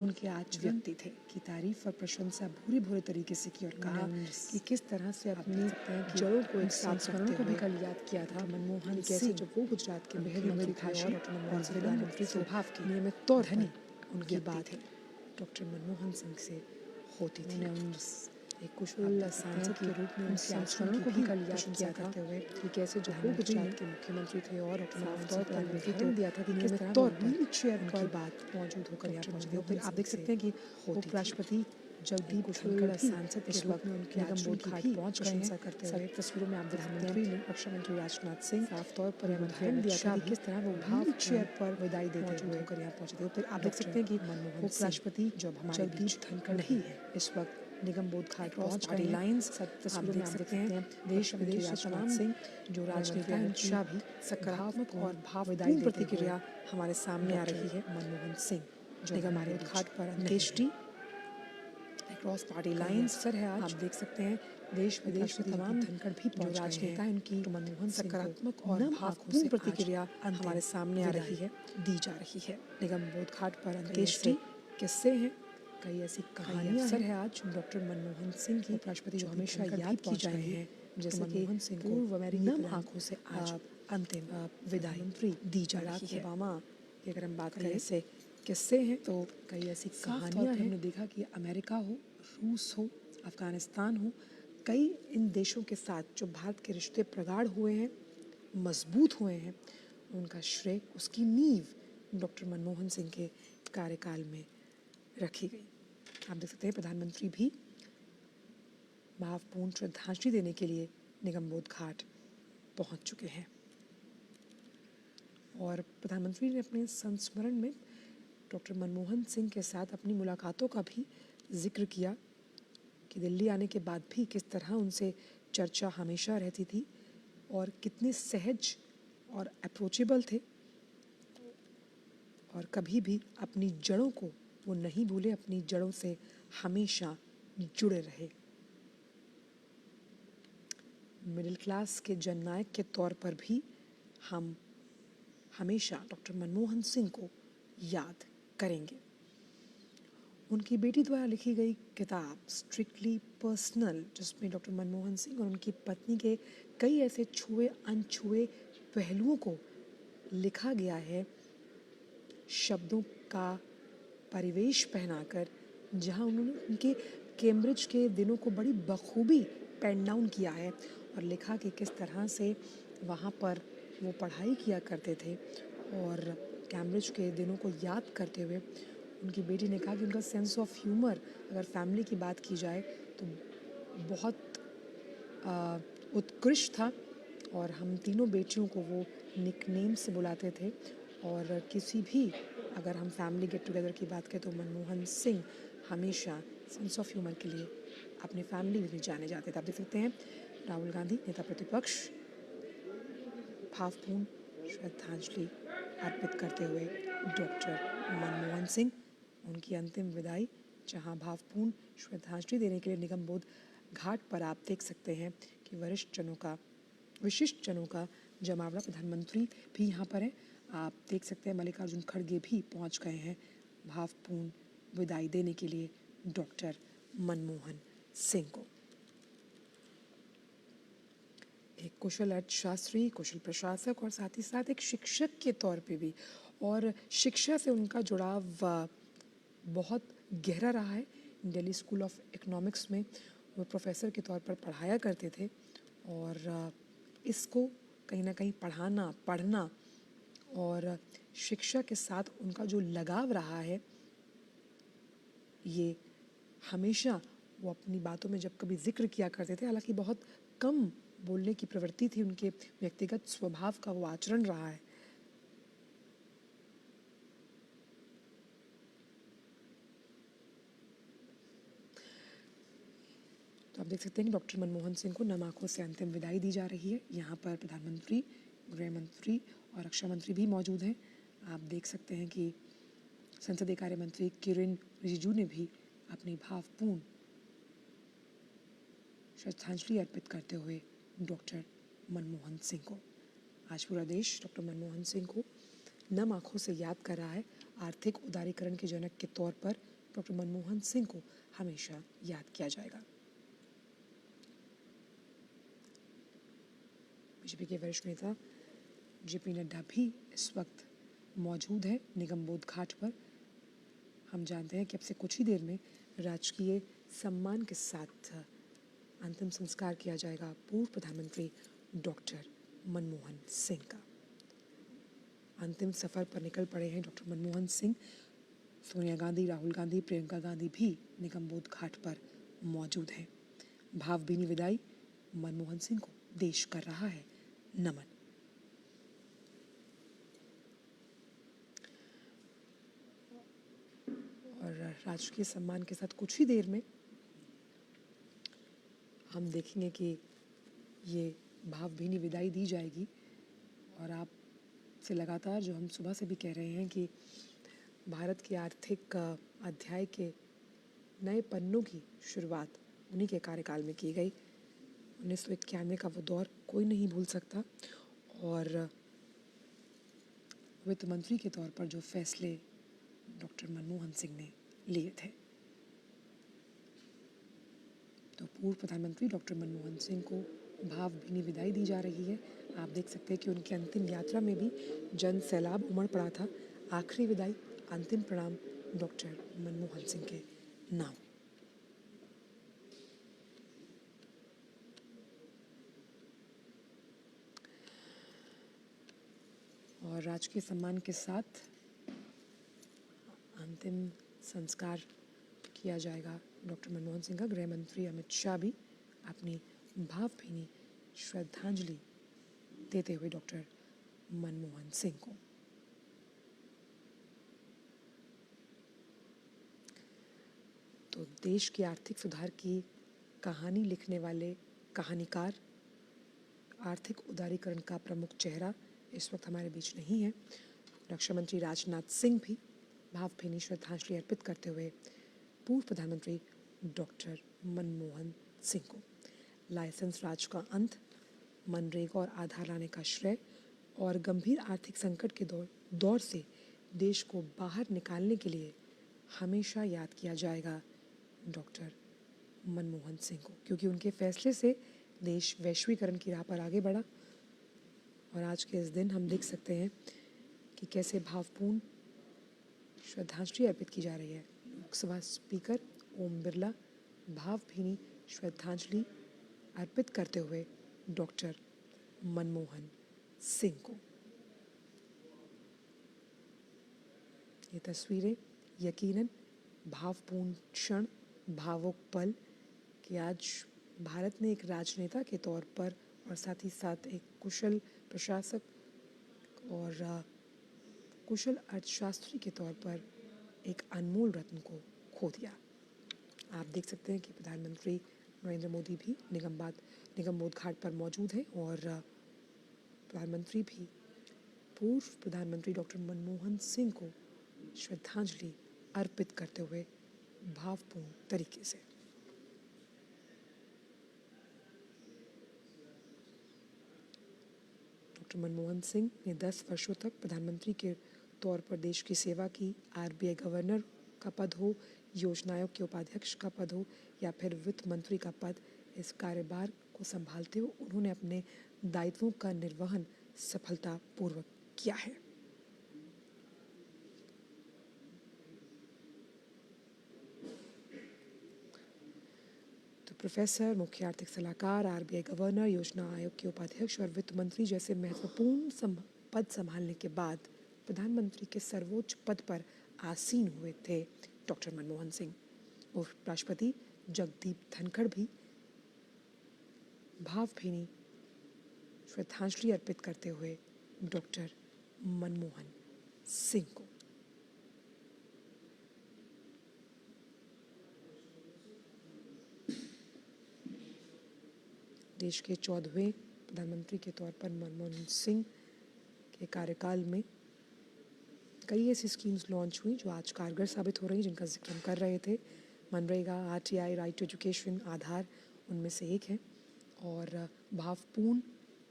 उनके आज व्यक्ति थे की तारीफ और प्रशंसा भूरे भूरे तरीके से की और कहा कि किस तरह से अपनी जड़ों को एक साथ रखते हुए कल याद किया था मनमोहन कैसे जब वो गुजरात के मुख्यमंत्री थे और प्रधानमंत्री स्वभाव की नियमित तौर पर उनकी बात डॉक्टर मनमोहन सिंह से होती थी। एक कुशल सांसद के रूप में उनके आचरण को भी कल याद किया करते हुए कि कैसे जब वो गुजरात के मुख्यमंत्री थे और साफ तौर पर उदाहरण दिया था कि किस तौर पर व्हील चेयर पर बात मौजूद होकर यहाँ पहुँचे। फिर आप देख सकते हैं कि उपराष्ट्रपति जगदीप धनखड़ सांसद के रूप में उनके आचरण की भी प्रशंसा करते हुए तस्वीरों में आप प्रधानमंत्री ने रक्षा मंत्री राजनाथ सिंह साफ तौर पर उदाहरण दिया था कि किस तरह वो व्हील चेयर पर विदाई देते हुए होकर यहाँ पहुँचे थे। फिर आप देख सकते हैं कि उपराष्ट्रपति जब हमारे जगदीप धनखड़ नहीं है इस वक्त निगम बोध घाट पहुंच गए लाइन्स तस्वीरों में आप सकते हैं देश विदेश से तमाम सिंह जो राजनेता हैं शाह भी सकारात्मक और भावपूर्ण प्रतिक्रिया हमारे सामने आ रही है। मनमोहन सिंह जो निगम बोध घाट पर अंत्येष्टि क्रॉस पार्टी लाइन्स सर है आज आप देख सकते हैं देश विदेश से तमाम धनखड़ भी जो राजनेता हैं उनकी मनमोहन सकारात्मक और भावपूर्ण प्रतिक्रिया हमारे सामने आ रही है दी जा रही है। निगम बोध घाट पर अंत्येष्टि किस्से हैं कई ऐसी कहानियां सर है आज डॉक्टर मनमोहन सिंह की उपराष्ट्रपति जो हमेशा याद की जाएंगी हैं जैसे कि मनमोहन सिंह पूर्व अमेरिकी आंखों से आज अंतिम विदाई दी जा रही है। ओबामा की अगर हम बात करें ऐसे किस्से हैं तो कई ऐसी कहानियां हैं। हमने देखा कि अमेरिका हो रूस हो अफगानिस्तान हो कई इन देशों के साथ जो भारत के रिश्ते प्रगाढ़ हुए हैं मजबूत हुए हैं उनका श्रेय उसकी नींव डॉक्टर मनमोहन सिंह के कार्यकाल में रखी गई। आप देख सकते हैं प्रधानमंत्री भी भावपूर्ण श्रद्धांजलि देने के लिए निगम बोध घाट पहुंच चुके हैं और प्रधानमंत्री ने अपने संस्मरण में डॉक्टर मनमोहन सिंह के साथ अपनी मुलाकातों का भी जिक्र किया कि दिल्ली आने के बाद भी किस तरह उनसे चर्चा हमेशा रहती थी और कितने सहज और अप्रोचेबल थे और कभी भी अपनी जड़ों को वो नहीं भूले अपनी जड़ों से हमेशा जुड़े रहे। मिडिल क्लास के जननायक के तौर पर भी हम हमेशा डॉक्टर मनमोहन सिंह को याद करेंगे। उनकी बेटी द्वारा लिखी गई किताब स्ट्रिक्टली पर्सनल जिसमें डॉक्टर मनमोहन सिंह और उनकी पत्नी के कई ऐसे छुए अनछुए पहलुओं को लिखा गया है शब्दों का परिवेश पहनाकर जहां उन्होंने उनके कैम्ब्रिज के दिनों को बड़ी बखूबी पेन डाउन किया है और लिखा कि किस तरह से वहाँ पर वो पढ़ाई किया करते थे और कैम्ब्रिज के दिनों को याद करते हुए उनकी बेटी ने कहा कि उनका सेंस ऑफ ह्यूमर अगर फैमिली की बात की जाए तो बहुत उत्कृष्ट था और हम तीनों बेटियों को वो निकनेम से बुलाते थे और किसी भी अगर हम फैमिली गेट टुगेदर की बात करें तो मनमोहन सिंह हमेशा सेंस ऑफ ह्यूमर के लिए अपनी फैमिली में भी जाने जाते थे। आप देख सकते हैं राहुल गांधी नेता प्रतिपक्ष भावपूर्ण श्रद्धांजलि अर्पित करते हुए डॉक्टर मनमोहन सिंह उनकी अंतिम विदाई जहां भावपूर्ण श्रद्धांजलि देने के लिए निगम बोध घाट पर आप देख सकते हैं कि विशिष्ट जनों का जमावड़ा प्रधानमंत्री भी यहाँ पर है। आप देख सकते हैं मल्लिकार्जुन खड़गे भी पहुँच गए हैं भावपूर्ण विदाई देने के लिए डॉक्टर मनमोहन सिंह को। एक कुशल अर्थशास्त्री कुशल प्रशासक और साथ ही साथ एक शिक्षक के तौर पे भी और शिक्षा से उनका जुड़ाव बहुत गहरा रहा है। दिल्ली स्कूल ऑफ इकोनॉमिक्स में वो प्रोफेसर के तौर पर पढ़ाया करते थे और इसको कहीं ना कहीं पढ़ना और शिक्षा के साथ उनका जो लगाव रहा है ये हमेशा वो अपनी बातों में जब कभी जिक्र किया करते थे हालांकि बहुत कम बोलने की प्रवृत्ति थी उनके व्यक्तिगत स्वभाव का वो आचरण रहा है। तो आप देख सकते हैं कि डॉक्टर मनमोहन सिंह को नम आंखों से अंतिम विदाई दी जा रही है। यहाँ पर प्रधानमंत्री गृह मंत्री और रक्षा मंत्री भी मौजूद हैं। आप देख सकते हैं कि संसदीय कार्य मंत्री किरेन रिजिजू ने भी अपनी भावपूर्ण श्रद्धांजलि अर्पित करते हुए डॉक्टर मनमोहन सिंह को आज पूरा देश डॉक्टर मनमोहन सिंह को नम आंखों से याद कर रहा है। आर्थिक उदारीकरण के जनक के तौर पर डॉक्टर मनमोहन सिंह को हमेशा याद किया जाएगा। बीजेपी के वरिष्ठ नेता जेपी नड्डा भी इस वक्त मौजूद है निगमबोध घाट पर। हम जानते हैं कि अब से कुछ ही देर में राजकीय सम्मान के साथ अंतिम संस्कार किया जाएगा पूर्व प्रधानमंत्री डॉक्टर मनमोहन सिंह का। अंतिम सफर पर निकल पड़े हैं डॉक्टर मनमोहन सिंह। सोनिया गांधी, राहुल गांधी, प्रियंका गांधी भी निगमबोध घाट पर मौजूद हैं। भावभीनी विदाई, मनमोहन सिंह को देश कर रहा है नमन। और राजकीय सम्मान के साथ कुछ ही देर में हम देखेंगे कि ये भावभीनी विदाई दी जाएगी। और आप से लगातार जो हम सुबह से भी कह रहे हैं कि भारत के आर्थिक अध्याय के नए पन्नों की शुरुआत उन्हीं के कार्यकाल में की गई। 1991 का वो दौर कोई नहीं भूल सकता। और वित्त मंत्री के तौर पर जो फैसले डॉक्टर मनमोहन सिंह ने लिए थे, तो पूर्व प्रधानमंत्री डॉक्टर मनमोहन सिंह को भावभीनी विदाई दी जा रही है। आप देख सकते हैं कि उनकी अंतिम यात्रा में भी जन सैलाब उमड़ पड़ा था। आखिरी विदाई, अंतिम प्रणाम डॉक्टर मनमोहन सिंह के नाम। और राजकीय सम्मान के साथ अंतिम संस्कार किया जाएगा डॉक्टर मनमोहन सिंह का। गृह मंत्री अमित शाह भी अपनी भावभीनी श्रद्धांजलि देते हुए डॉक्टर मनमोहन सिंह को। तो देश के आर्थिक सुधार की कहानी लिखने वाले कहानीकार, आर्थिक उदारीकरण का प्रमुख चेहरा इस वक्त हमारे बीच नहीं है। रक्षा मंत्री राजनाथ सिंह भी भावभीनी श्रद्धांजलि अर्पित करते हुए पूर्व प्रधानमंत्री डॉक्टर मनमोहन सिंह को लाइसेंस राज का अंत, मनरेगा और आधार लाने का श्रेय और गंभीर आर्थिक संकट के दौर से देश को बाहर निकालने के लिए हमेशा याद किया जाएगा डॉक्टर मनमोहन सिंह को, क्योंकि उनके फैसले से देश वैश्वीकरण की राह पर आगे बढ़ा। और आज के इस दिन हम देख सकते हैं कि कैसे भावपूर्ण श्रद्धांजलि अर्पित की जा रही है। लोकसभा स्पीकर ओम बिरला भावभीनी श्रद्धांजलि अर्पित करते हुए डॉक्टर मनमोहन सिंह को। ये तस्वीरें यकीनन भावपूर्ण क्षण, भावुक पल कि आज भारत ने एक राजनेता के तौर पर और साथ ही साथ एक कुशल प्रशासक और कुशल अर्थशास्त्री के तौर पर एक अनमोल रत्न को खो दिया। आप देख सकते हैं कि प्रधानमंत्री नरेंद्र मोदी भी निगमबोध घाट पर मौजूद हैं और प्रधानमंत्री भी पूर्व प्रधानमंत्री डॉक्टर मनमोहन सिंह को श्रद्धांजलि अर्पित करते हुए भावपूर्ण तरीके से। डॉक्टर मनमोहन सिंह ने 10 वर्षों तक प्रधानमंत्री के तौर पर देश की सेवा की। आरबीआई गवर्नर का पद हो, योजना आयोग के उपाध्यक्ष का पद हो या फिर वित्त मंत्री का पद, इस कार्यभार को संभालते हुए उन्होंने अपने दायित्वों का निर्वहन सफलतापूर्वक किया है। तो प्रोफेसर, मुख्य आर्थिक सलाहकार, आरबीआई गवर्नर, योजना आयोग के उपाध्यक्ष और वित्त मंत्री जैसे महत्वपूर्ण पद संभालने के बाद प्रधानमंत्री के सर्वोच्च पद पर आसीन हुए थे डॉक्टर मनमोहन सिंह। उपराष्ट्रपति जगदीप धनखड़ भी भावभीनी श्रद्धांजलि अर्पित करते हुए डॉक्टर मनमोहन सिंह को। देश के 14वें प्रधानमंत्री के तौर पर मनमोहन सिंह के कार्यकाल में कई ऐसी स्कीम्स लॉन्च हुई जो आज कारगर साबित हो रही, जिनका जिक्र हम कर रहे थे। मनरेगा, RTI, right to education, Aadhaar उनमें से एक है। और भावपूर्ण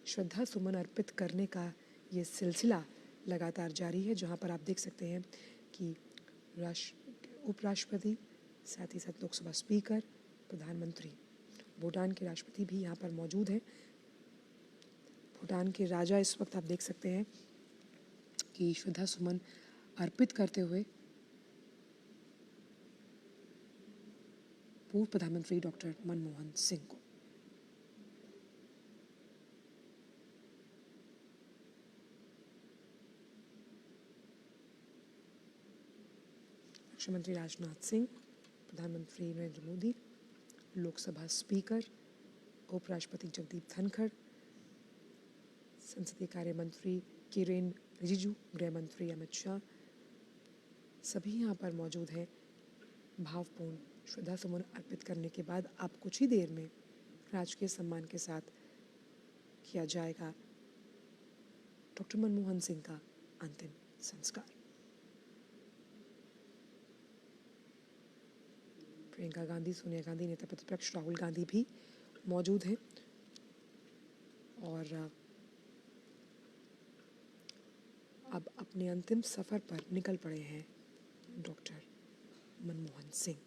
श्रद्धा सुमन अर्पित करने का ये सिलसिला लगातार जारी है, जहाँ पर आप देख सकते हैं कि उपराष्ट्रपति, साथ ही साथ लोकसभा स्पीकर, प्रधानमंत्री। भूटान के राष्ट्रपति भी यहाँ पर मौजूद हैं। भूटान के राजा इस वक्त आप देख सकते हैं कि श्रद्धा सुमन अर्पित करते हुए पूर्व प्रधानमंत्री डॉक्टर मनमोहन सिंह को। रक्षा मंत्री राजनाथ सिंह, प्रधानमंत्री नरेंद्र मोदी, लोकसभा स्पीकर, उपराष्ट्रपति जगदीप धनखड़, संसदीय कार्य मंत्री किरेन रिजिजू, गृह मंत्री अमित शाह, सभी यहाँ पर मौजूद हैं। भावपूर्ण श्रद्धा सुमन अर्पित करने के बाद अब कुछ ही देर में राजकीय सम्मान के साथ किया जाएगा डॉक्टर मनमोहन सिंह का अंतिम संस्कार। प्रियंका गांधी, सोनिया गांधी, नेता प्रतिपक्ष राहुल गांधी भी मौजूद हैं और अब अपने अंतिम सफर पर निकल पड़े हैं डॉक्टर मनमोहन सिंह।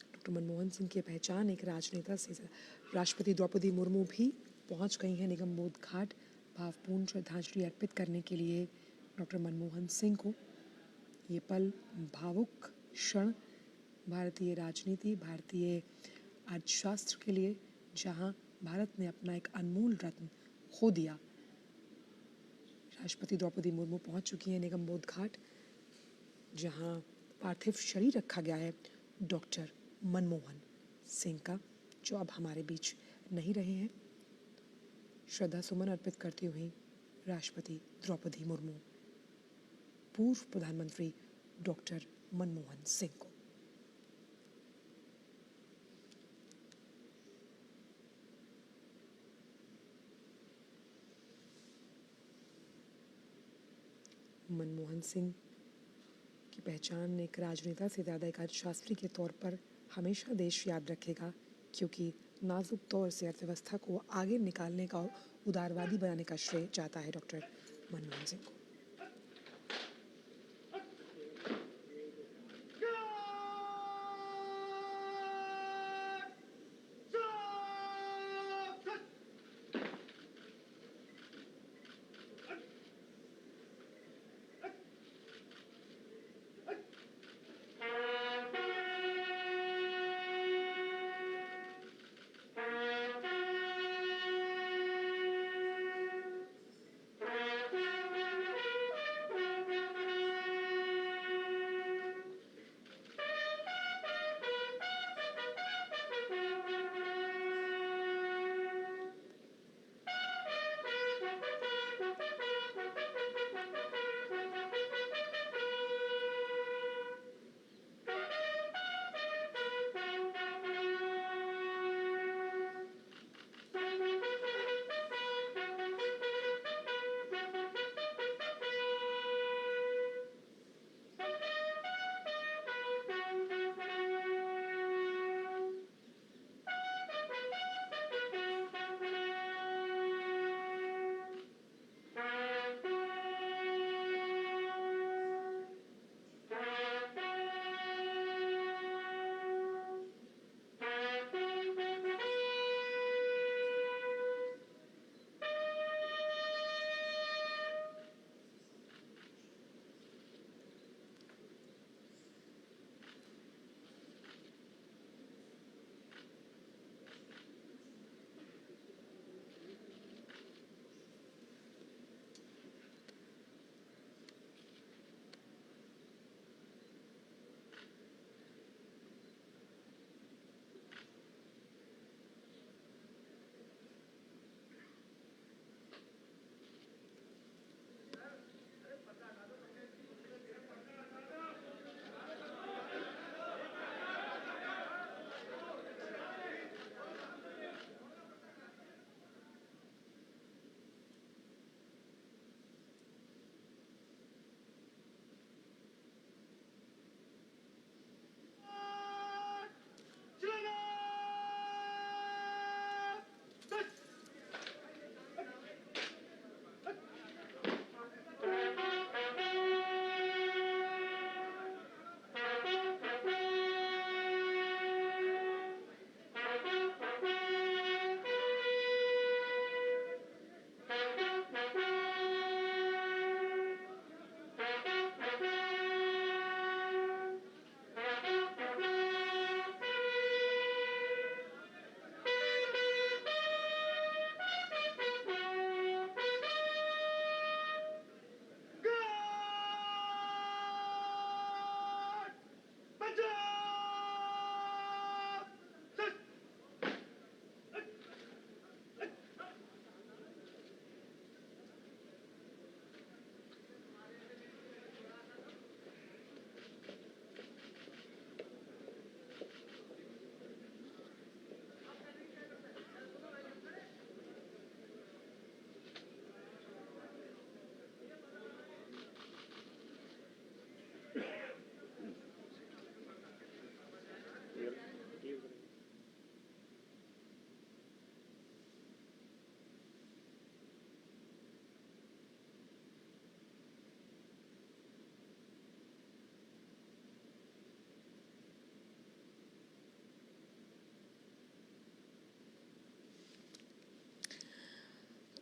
डॉक्टर मनमोहन सिंह की पहचान एक राजनेता से। राष्ट्रपति द्रौपदी मुर्मू भी पहुंच गई हैं निगम बोध घाट भावपूर्ण श्रद्धांजलि अर्पित करने के लिए डॉक्टर मनमोहन सिंह को। ये पल भावुक क्षण भारतीय राजनीति, भारतीय अर्थशास्त्र के लिए, जहां भारत ने अपना एक अनमोल रत्न खो दिया। राष्ट्रपति द्रौपदी मुर्मू पहुंच चुकी हैं निगम बोध घाट, जहां पार्थिव शरीर रखा गया है डॉक्टर मनमोहन सिंह का, जो अब हमारे बीच नहीं रहे हैं। श्रद्धा सुमन अर्पित करती हुई राष्ट्रपति द्रौपदी मुर्मू पूर्व प्रधानमंत्री डॉक्टर मनमोहन सिंह को। मनमोहन सिंह की पहचान एक राजनेता से ज़्यादा एक अर्थशास्त्री के तौर पर हमेशा देश याद रखेगा, क्योंकि नाजुक तौर से अर्थव्यवस्था को आगे निकालने का और उदारवादी बनाने का श्रेय जाता है डॉक्टर मनमोहन सिंह को।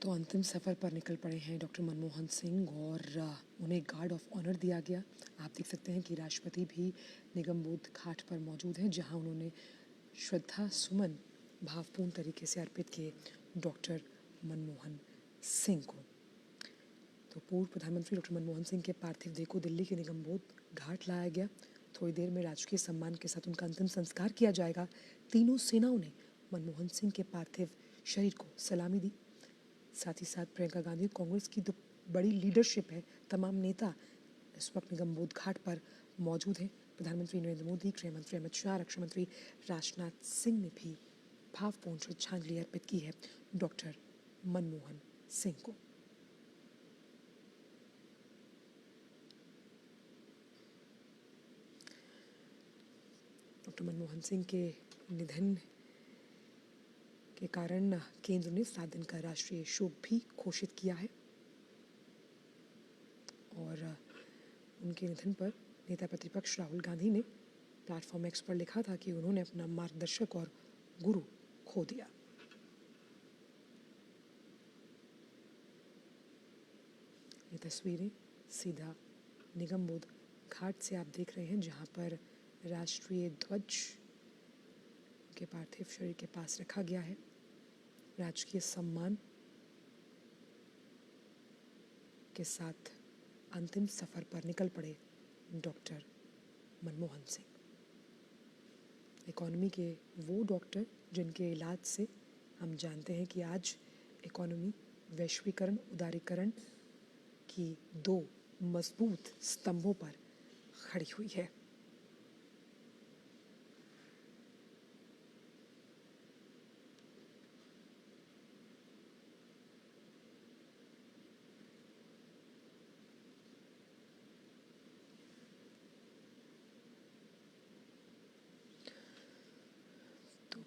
तो अंतिम सफ़र पर निकल पड़े हैं डॉक्टर मनमोहन सिंह और उन्हें गार्ड ऑफ ऑनर दिया गया। आप देख सकते हैं कि राष्ट्रपति भी निगम बोध घाट पर मौजूद हैं, जहां उन्होंने श्रद्धा सुमन भावपूर्ण तरीके से अर्पित किए डॉक्टर मनमोहन सिंह को। तो पूर्व प्रधानमंत्री डॉक्टर मनमोहन सिंह के पार्थिव देह को दिल्ली के निगम बोध घाट लाया गया। थोड़ी देर में राजकीय सम्मान के साथ उनका अंतिम संस्कार किया जाएगा। तीनों सेनाओं ने मनमोहन सिंह के पार्थिव शरीर को सलामी दी। साथ ही साथ प्रियंका गांधी, कांग्रेस की तो बड़ी लीडरशिप है, तमाम नेता इस वक्त निगम बोध घाट पर मौजूद हैं। प्रधानमंत्री नरेंद्र मोदी, गृह मंत्री अमित शाह, रक्षा मंत्री राजनाथ सिंह ने भी भावपूर्ण श्रद्धांजलि अर्पित की है डॉक्टर मनमोहन सिंह को। डॉक्टर मनमोहन सिंह के निधन के कारण केंद्र ने 7 दिन का राष्ट्रीय शोक भी घोषित किया है और उनके निधन पर नेता प्रतिपक्ष राहुल गांधी ने प्लेटफॉर्म एक्स पर लिखा था कि उन्होंने अपना मार्गदर्शक और गुरु खो दिया। ये तस्वीरें सीधा निगम बोध घाट से आप देख रहे हैं, जहां पर राष्ट्रीय ध्वज के पार्थिव शरीर के पास रखा गया है। राजकीय सम्मान के साथ अंतिम सफर पर निकल पड़े डॉक्टर मनमोहन सिंह। इकोनॉमी के वो डॉक्टर जिनके इलाज से हम जानते हैं कि आज इकोनॉमी वैश्वीकरण, उदारीकरण की 2 मजबूत स्तंभों पर खड़ी हुई है।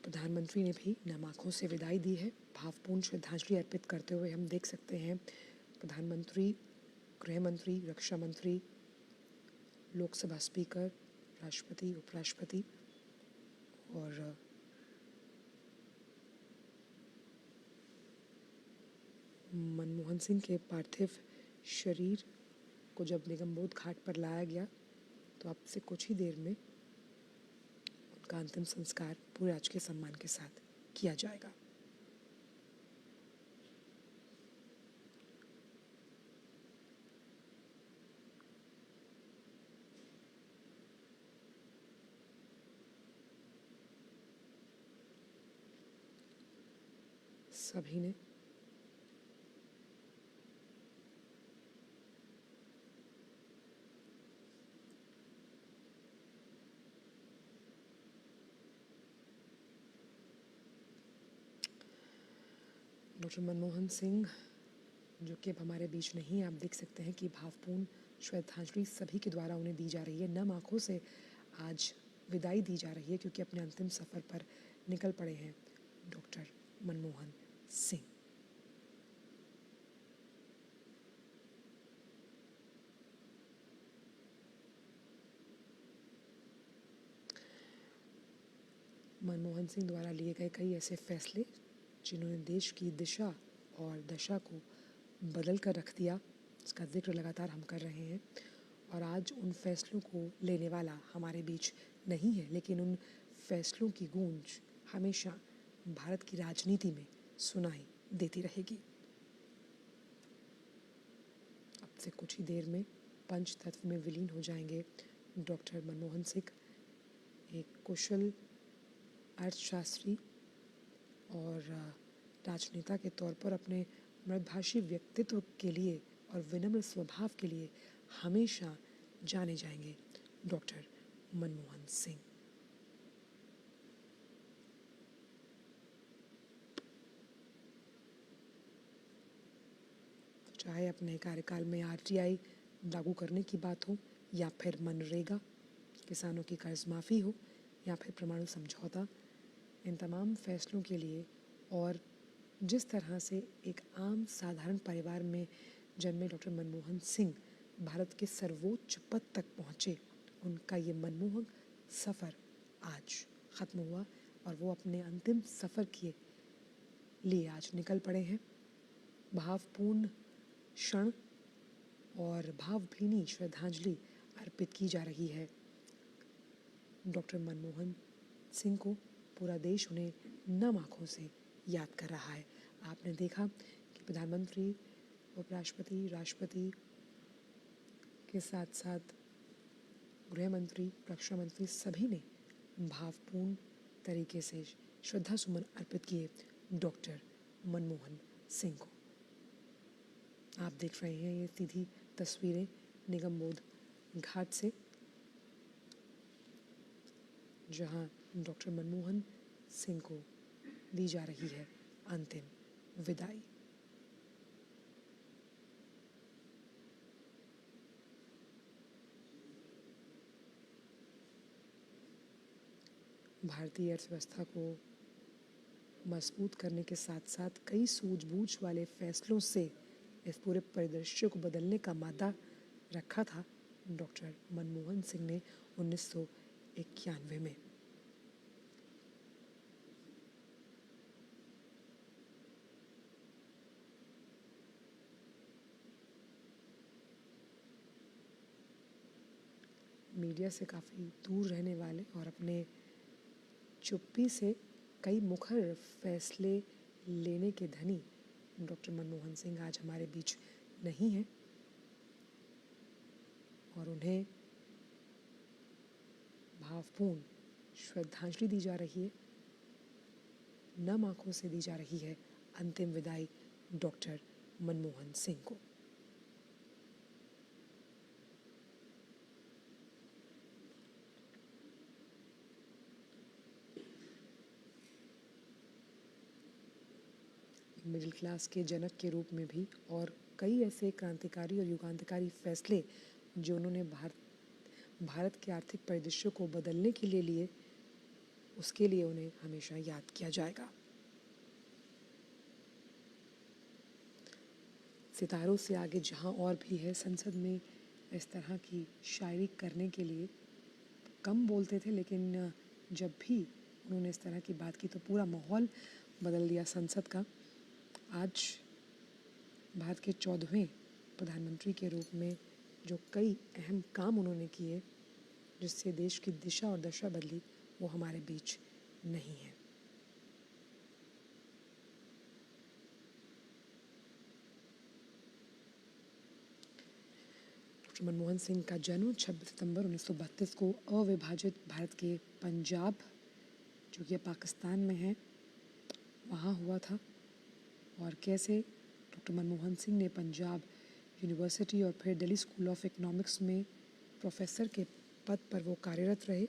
प्रधानमंत्री ने भी नम आंखों से विदाई दी है। भावपूर्ण श्रद्धांजलि अर्पित करते हुए हम देख सकते हैं प्रधानमंत्री, गृह मंत्री, रक्षा मंत्री, लोकसभा स्पीकर, राष्ट्रपति, उपराष्ट्रपति और मनमोहन सिंह के पार्थिव शरीर को जब निगम बोध घाट पर लाया गया तो अब से कुछ ही देर में उनका अंतिम संस्कार पूरे राजकीय सम्मान के साथ किया जाएगा। सभी ने डॉक्टर मनमोहन सिंह, जो कि अब हमारे बीच नहीं, आप देख सकते हैं कि भावपूर्ण श्रद्धांजलि सभी के द्वारा उन्हें दी जा रही है। नम आंखों से आज विदाई दी जा रही है क्योंकि अपने अंतिम सफर पर निकल पड़े हैं डॉक्टर मनमोहन सिंह। मनमोहन सिंह द्वारा लिए गए कई ऐसे फैसले जिन्होंने देश की दिशा और दशा को बदल कर रख दिया, इसका जिक्र लगातार हम कर रहे हैं। और आज उन फैसलों को लेने वाला हमारे बीच नहीं है, लेकिन उन फैसलों की गूंज हमेशा भारत की राजनीति में सुनाई देती रहेगी। अब से कुछ ही देर में पंच तत्व में विलीन हो जाएंगे डॉक्टर मनमोहन सिंह, एक कुशल अर्थशास्त्री और राजनेता के तौर पर अपने मृदभाषी व्यक्तित्व के लिए और विनम्र स्वभाव के लिए हमेशा जाने जाएंगे डॉक्टर मनमोहन सिंह। चाहे अपने कार्यकाल में आरटीआई लागू करने की बात हो या फिर मनरेगा, किसानों की कर्ज माफ़ी हो या फिर परमाणु समझौता, इन तमाम फैसलों के लिए और जिस तरह से एक आम साधारण परिवार में जन्मे डॉक्टर मनमोहन सिंह भारत के सर्वोच्च पद तक पहुँचे, उनका ये मनमोहक सफ़र आज ख़त्म हुआ और वो अपने अंतिम सफ़र के लिए आज निकल पड़े हैं भावपूर्ण क्षण और भावभीनी श्रद्धांजलि अर्पित की जा रही है। डॉक्टर मनमोहन सिंह को पूरा देश उन्हें नम आँखों से याद कर रहा है। आपने देखा कि प्रधानमंत्री, उपराष्ट्रपति, राष्ट्रपति के साथ साथ गृह मंत्री, रक्षा मंत्री सभी ने भावपूर्ण तरीके से श्रद्धा सुमन अर्पित किए डॉक्टर मनमोहन सिंह को। आप देख रहे हैं ये सीधी तस्वीरें निगमबोध घाट से, जहां डॉक्टर मनमोहन सिंह को दी जा रही है अंतिम विदाई। भारतीय अर्थव्यवस्था को मजबूत करने के साथ साथ कई सूझबूझ वाले फैसलों से इस पूरे परिदृश्य को बदलने का मादा रखा था डॉक्टर मनमोहन सिंह ने 1991 में। मीडिया से काफ़ी दूर रहने वाले और अपने चुप्पी से कई मुखर फैसले लेने के धनी डॉक्टर मनमोहन सिंह आज हमारे बीच नहीं हैं और उन्हें भावपूर्ण श्रद्धांजलि दी जा रही है, नम आंखों से दी जा रही है अंतिम विदाई डॉक्टर मनमोहन सिंह को। मिडिल क्लास के जनक के रूप में भी और कई ऐसे क्रांतिकारी और युगांतकारी फैसले जो उन्होंने भारत के आर्थिक परिदृश्य को बदलने के लिए लिए, उसके लिए उन्हें हमेशा याद किया जाएगा। सितारों से आगे जहां और भी है, संसद में इस तरह की शायरी करने के लिए कम बोलते थे, लेकिन जब भी उन्होंने इस तरह की बात की तो पूरा माहौल बदल दिया संसद का। आज भारत के 14वें प्रधानमंत्री के रूप में जो कई अहम काम उन्होंने किए जिससे देश की दिशा और दशा बदली, वो हमारे बीच नहीं है। डॉक्टर मनमोहन सिंह का जन्म 26 सितंबर 1932 को अविभाजित भारत के पंजाब, जो कि पाकिस्तान में है, वहाँ हुआ था। और कैसे डॉक्टर मनमोहन सिंह ने पंजाब यूनिवर्सिटी और फिर दिल्ली स्कूल ऑफ इकोनॉमिक्स में प्रोफेसर के पद पर वो कार्यरत रहे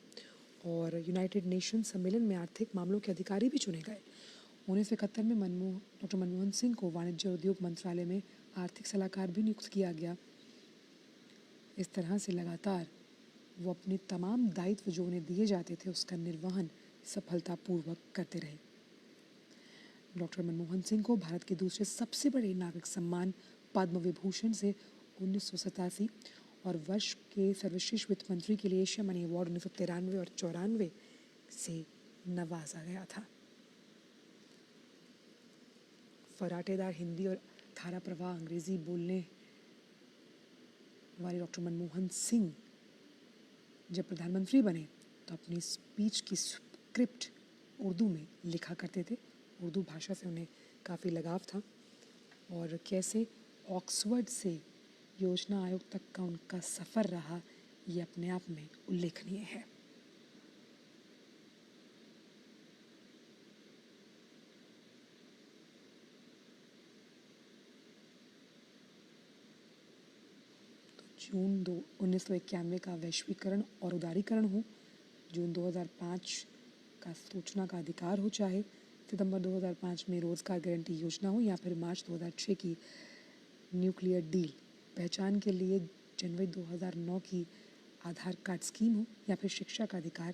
और यूनाइटेड नेशन सम्मेलन में आर्थिक मामलों के अधिकारी भी चुने गए। 1971 में डॉक्टर मनमोहन सिंह को वाणिज्य और उद्योग मंत्रालय में आर्थिक सलाहकार भी नियुक्त किया गया। इस तरह से लगातार वो अपने तमाम दायित्व जो उन्हें दिए जाते थे उसका निर्वहन सफलतापूर्वक करते रहे। डॉक्टर मनमोहन सिंह को भारत के दूसरे सबसे बड़े नागरिक सम्मान पद्म विभूषण से 1987 और वर्ष के सर्वश्रेष्ठ वित्त मंत्री के लिए एशिया मनी अवार्ड 1993 और 94 से नवाजा गया था। फराटेदार हिंदी और धारा प्रवाह अंग्रेजी बोलने वाले डॉक्टर मनमोहन सिंह जब प्रधानमंत्री बने तो अपनी स्पीच की स्क्रिप्ट उर्दू में लिखा करते थे। उर्दू भाषा से उन्हें काफ़ी लगाव था और कैसे ऑक्सफोर्ड से योजना आयोग तक का उनका सफ़र रहा, ये अपने आप में उल्लेखनीय है। जून 1991 का वैश्वीकरण और उदारीकरण हो, जून 2005 का सूचना का अधिकार हो, चाहे सितंबर 2005 में रोजगार गारंटी योजना हो या फिर मार्च 2006 की न्यूक्लियर डील, पहचान के लिए जनवरी 2009 की आधार कार्ड स्कीम हो या फिर शिक्षा का अधिकार,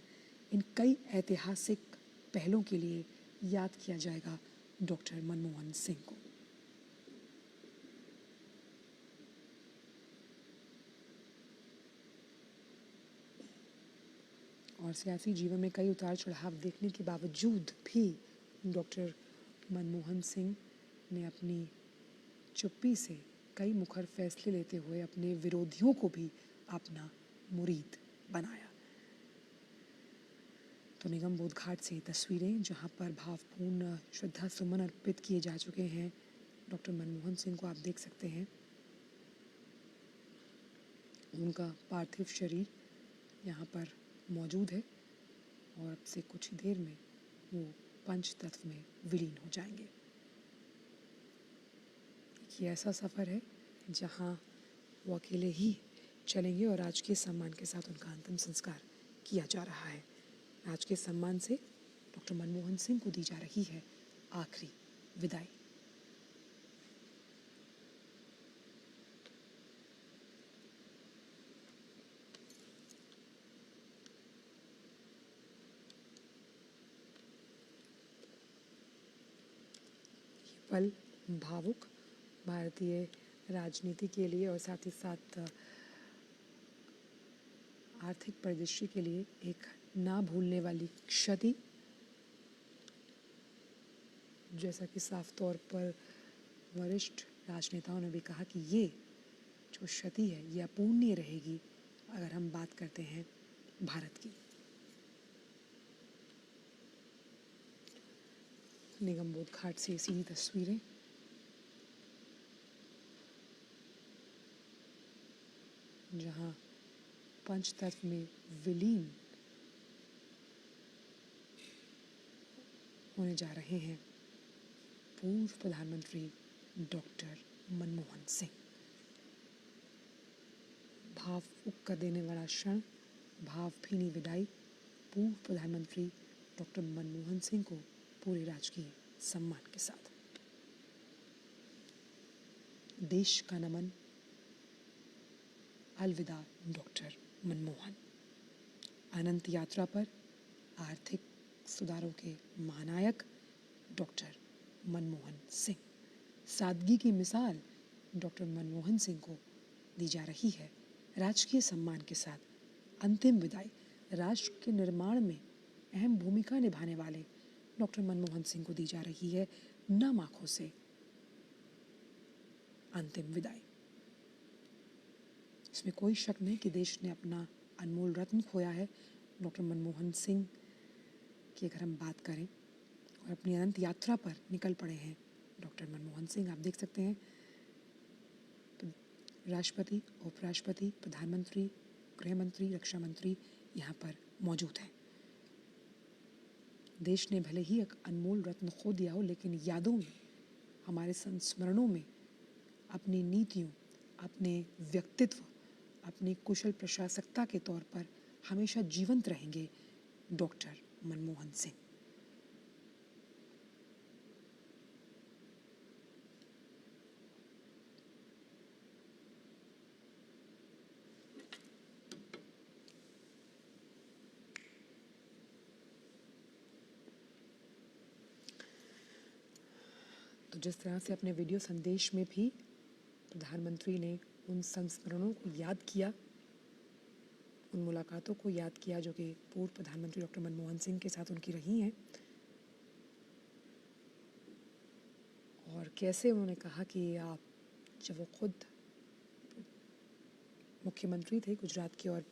इन कई ऐतिहासिक पहलों के लिए याद किया जाएगा डॉक्टर मनमोहन सिंह को। और सियासी जीवन में कई उतार चढ़ाव देखने के बावजूद भी डॉक्टर मनमोहन सिंह ने अपनी चुप्पी से कई मुखर फैसले लेते हुए अपने विरोधियों को भी अपना मुरीद बनाया। तो निगम बोध घाट से तस्वीरें जहां पर भावपूर्ण श्रद्धा सुमन अर्पित किए जा चुके हैं डॉक्टर मनमोहन सिंह को आप देख सकते हैं। उनका पार्थिव शरीर यहाँ पर मौजूद है और अब से कुछ ही देर में वो पंच तत्व में विलीन हो जाएंगे। ये ऐसा सफ़र है जहाँ वो अकेले ही चलेंगे और राजकीय सम्मान के साथ उनका अंतिम संस्कार किया जा रहा है। राजकीय सम्मान से डॉक्टर मनमोहन सिंह को दी जा रही है आखिरी विदाई। पल भावुक भारतीय राजनीति के लिए और साथ ही साथ आर्थिक परिदृश्य के लिए एक ना भूलने वाली क्षति, जैसा कि साफ तौर पर वरिष्ठ राजनेताओं ने भी कहा कि ये जो क्षति है ये अपूर्णीय रहेगी अगर हम बात करते हैं भारत की। निगम बोध घाट से सीधी तस्वीरें जहां पंच तत्व में विलीन होने जा रहे हैं पूर्व प्रधानमंत्री डॉक्टर मनमोहन सिंह। भावुक कर देने वाला क्षण, भावभीनी विदाई पूर्व प्रधानमंत्री डॉक्टर मनमोहन सिंह को पूरे राजकीय सम्मान के साथ। देश का नमन, अलविदा डॉक्टर मनमोहन। अनंत यात्रा पर आर्थिक सुधारों के महानायक डॉक्टर मनमोहन सिंह। सादगी की मिसाल डॉक्टर मनमोहन सिंह को दी जा रही है राजकीय सम्मान के साथ अंतिम विदाई। राष्ट्र के निर्माण में अहम भूमिका निभाने वाले डॉक्टर मनमोहन सिंह को दी जा रही है नम आंखों से अंतिम विदाई। इसमें कोई शक नहीं कि देश ने अपना अनमोल रत्न खोया है। डॉक्टर मनमोहन सिंह की अगर हम बात करें और अपनी अनंत यात्रा पर निकल पड़े हैं डॉक्टर मनमोहन सिंह। आप देख सकते हैं राष्ट्रपति, उपराष्ट्रपति, प्रधानमंत्री, गृह मंत्री, रक्षा मंत्री यहाँ पर मौजूद हैं। देश ने भले ही एक अनमोल रत्न खो दिया हो, लेकिन यादों में, हमारे संस्मरणों में अपनी नीतियों, अपने व्यक्तित्व, अपनी कुशल प्रशासकता के तौर पर हमेशा जीवंत रहेंगे डॉक्टर मनमोहन सिंह। तो जिस तरह से अपने वीडियो संदेश में भी प्रधानमंत्री ने उन संस्मरणों को याद किया, उन मुलाकातों को याद किया जो कि पूर्व प्रधानमंत्री डॉक्टर मनमोहन सिंह के साथ उनकी रही हैं, और कैसे उन्होंने कहा कि आप जब वो खुद मुख्यमंत्री थे गुजरात के और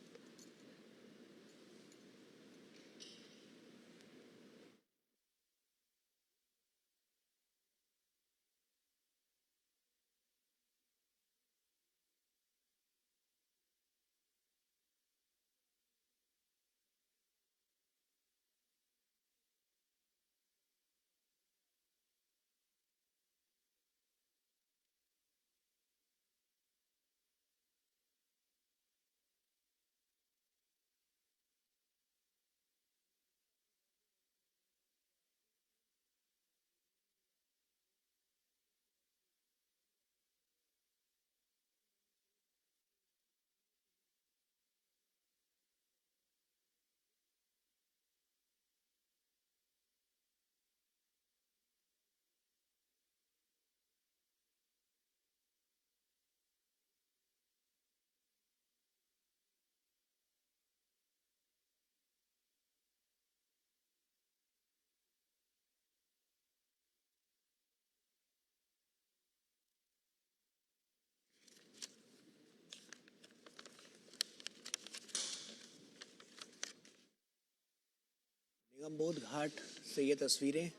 निगमबोध घाट से ये तस्वीरें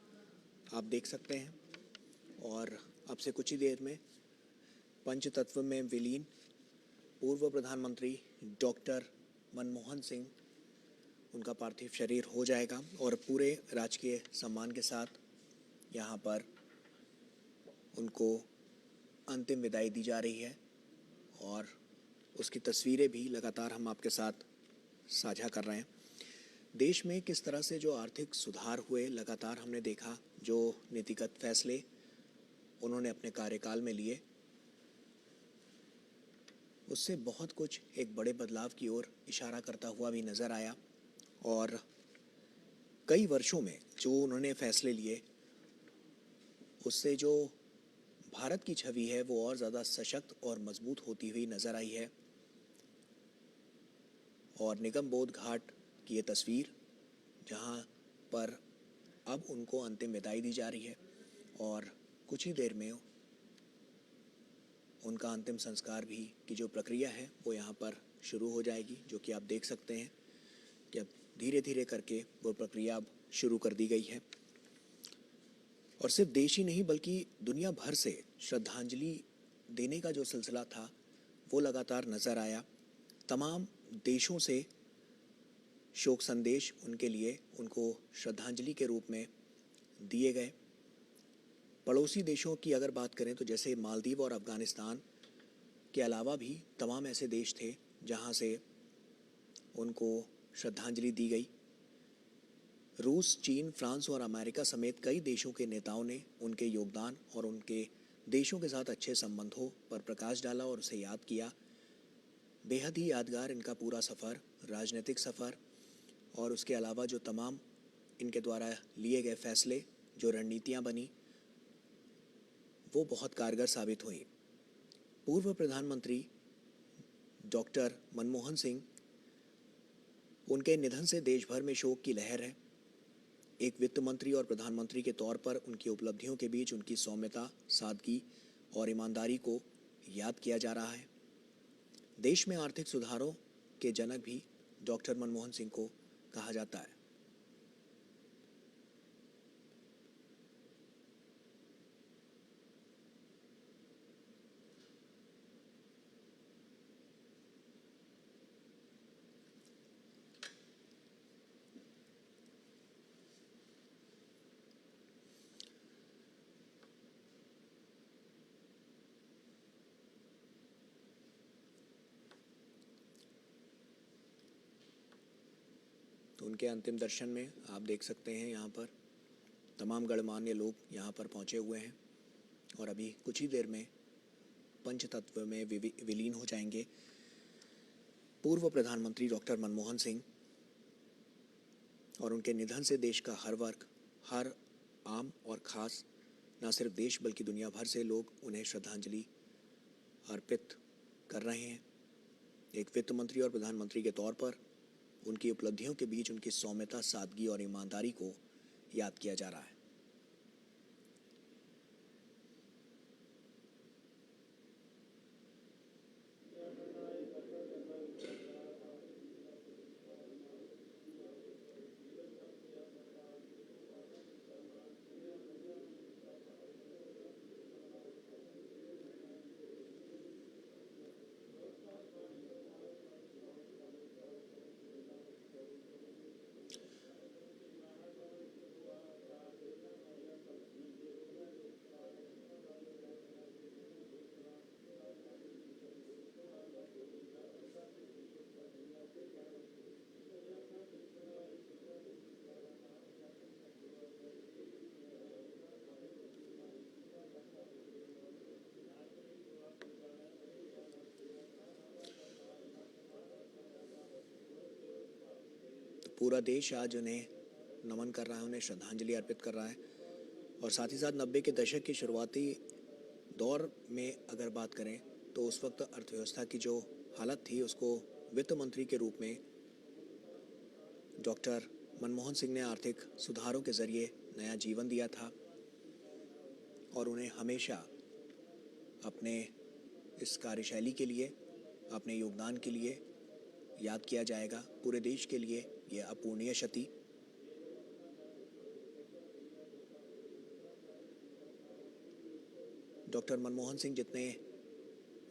आप देख सकते हैं और अब से कुछ ही देर में पंचतत्व में विलीन पूर्व प्रधानमंत्री डॉक्टर मनमोहन सिंह उनका पार्थिव शरीर हो जाएगा और पूरे राजकीय सम्मान के साथ यहाँ पर उनको अंतिम विदाई दी जा रही है और उसकी तस्वीरें भी लगातार हम आपके साथ साझा कर रहे हैं। देश में किस तरह से जो आर्थिक सुधार हुए लगातार हमने देखा, जो नीतिगत फैसले उन्होंने अपने कार्यकाल में लिए, उससे बहुत कुछ एक बड़े बदलाव की ओर इशारा करता हुआ भी नज़र आया और कई वर्षों में जो उन्होंने फैसले लिए उससे जो भारत की छवि है वो और ज़्यादा सशक्त और मजबूत होती हुई नज़र आई है। और निगमबोध घाट की ये तस्वीर जहाँ पर अब उनको अंतिम विदाई दी जा रही है और कुछ ही देर में उनका अंतिम संस्कार भी की जो प्रक्रिया है वो यहाँ पर शुरू हो जाएगी, जो कि आप देख सकते हैं कि अब धीरे धीरे करके वो प्रक्रिया अब शुरू कर दी गई है। और सिर्फ देश ही नहीं बल्कि दुनिया भर से श्रद्धांजलि देने का जो सिलसिला था वो लगातार नज़र आया। तमाम देशों से शोक संदेश उनके लिए उनको श्रद्धांजलि के रूप में दिए गए। पड़ोसी देशों की अगर बात करें तो जैसे मालदीव और अफ़गानिस्तान के अलावा भी तमाम ऐसे देश थे जहां से उनको श्रद्धांजलि दी गई। रूस, चीन, फ्रांस और अमेरिका समेत कई देशों के नेताओं ने उनके योगदान और उनके देशों के साथ अच्छे संबंधों पर प्रकाश डाला और उसे याद किया। बेहद ही यादगार इनका पूरा सफ़र, राजनीतिक सफ़र और उसके अलावा जो तमाम इनके द्वारा लिए गए फैसले, जो रणनीतियाँ बनी, वो बहुत कारगर साबित हुई। पूर्व प्रधानमंत्री डॉक्टर मनमोहन सिंह, उनके निधन से देश भर में शोक की लहर है। एक वित्त मंत्री और प्रधानमंत्री के तौर पर उनकी उपलब्धियों के बीच उनकी सौम्यता, सादगी और ईमानदारी को याद किया जा रहा है। देश में आर्थिक सुधारों के जनक भी डॉक्टर मनमोहन सिंह को कहा जाता है। तो उनके अंतिम दर्शन में आप देख सकते हैं यहाँ पर तमाम गणमान्य लोग यहाँ पर पहुँचे हुए हैं और अभी कुछ ही देर में पंचतत्व में विलीन हो जाएंगे पूर्व प्रधानमंत्री डॉक्टर मनमोहन सिंह। और उनके निधन से देश का हर वर्ग, हर आम और ख़ास, न सिर्फ देश बल्कि दुनिया भर से लोग उन्हें श्रद्धांजलि अर्पित कर रहे हैं। एक वित्त मंत्री और प्रधानमंत्री के तौर पर उनकी उपलब्धियों के बीच उनकी सौम्यता, सादगी और ईमानदारी को याद किया जा रहा है। पूरा देश आज उन्हें नमन कर रहा है, उन्हें श्रद्धांजलि अर्पित कर रहा है। और साथ ही साथ 90 के दशक के शुरुआती दौर में अगर बात करें तो उस वक्त अर्थव्यवस्था की जो हालत थी उसको वित्त मंत्री के रूप में डॉक्टर मनमोहन सिंह ने आर्थिक सुधारों के ज़रिए नया जीवन दिया था और उन्हें हमेशा अपने इस कार्यशैली के लिए, अपने योगदान के लिए याद किया जाएगा। पूरे देश के लिए ये अपूर्णीय क्षति। डॉक्टर मनमोहन सिंह जितने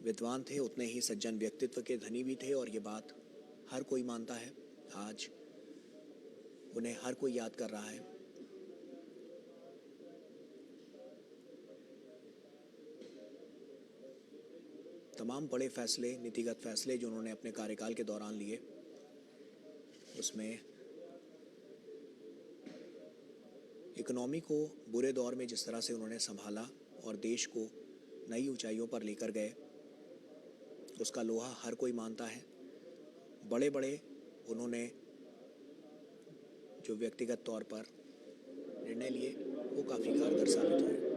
विद्वान थे उतने ही सज्जन व्यक्तित्व के धनी भी थे, और ये बात हर कोई मानता है। आज उन्हें हर कोई याद कर रहा है। तमाम बड़े फैसले, नीतिगत फैसले जो उन्होंने अपने कार्यकाल के दौरान लिए, उसमें इकोनॉमी को बुरे दौर में जिस तरह से उन्होंने संभाला और देश को नई ऊंचाइयों पर लेकर गए, उसका लोहा हर कोई मानता है। बड़े बड़े उन्होंने जो व्यक्तिगत तौर पर निर्णय लिए वो काफ़ी कारगर साबित हुए।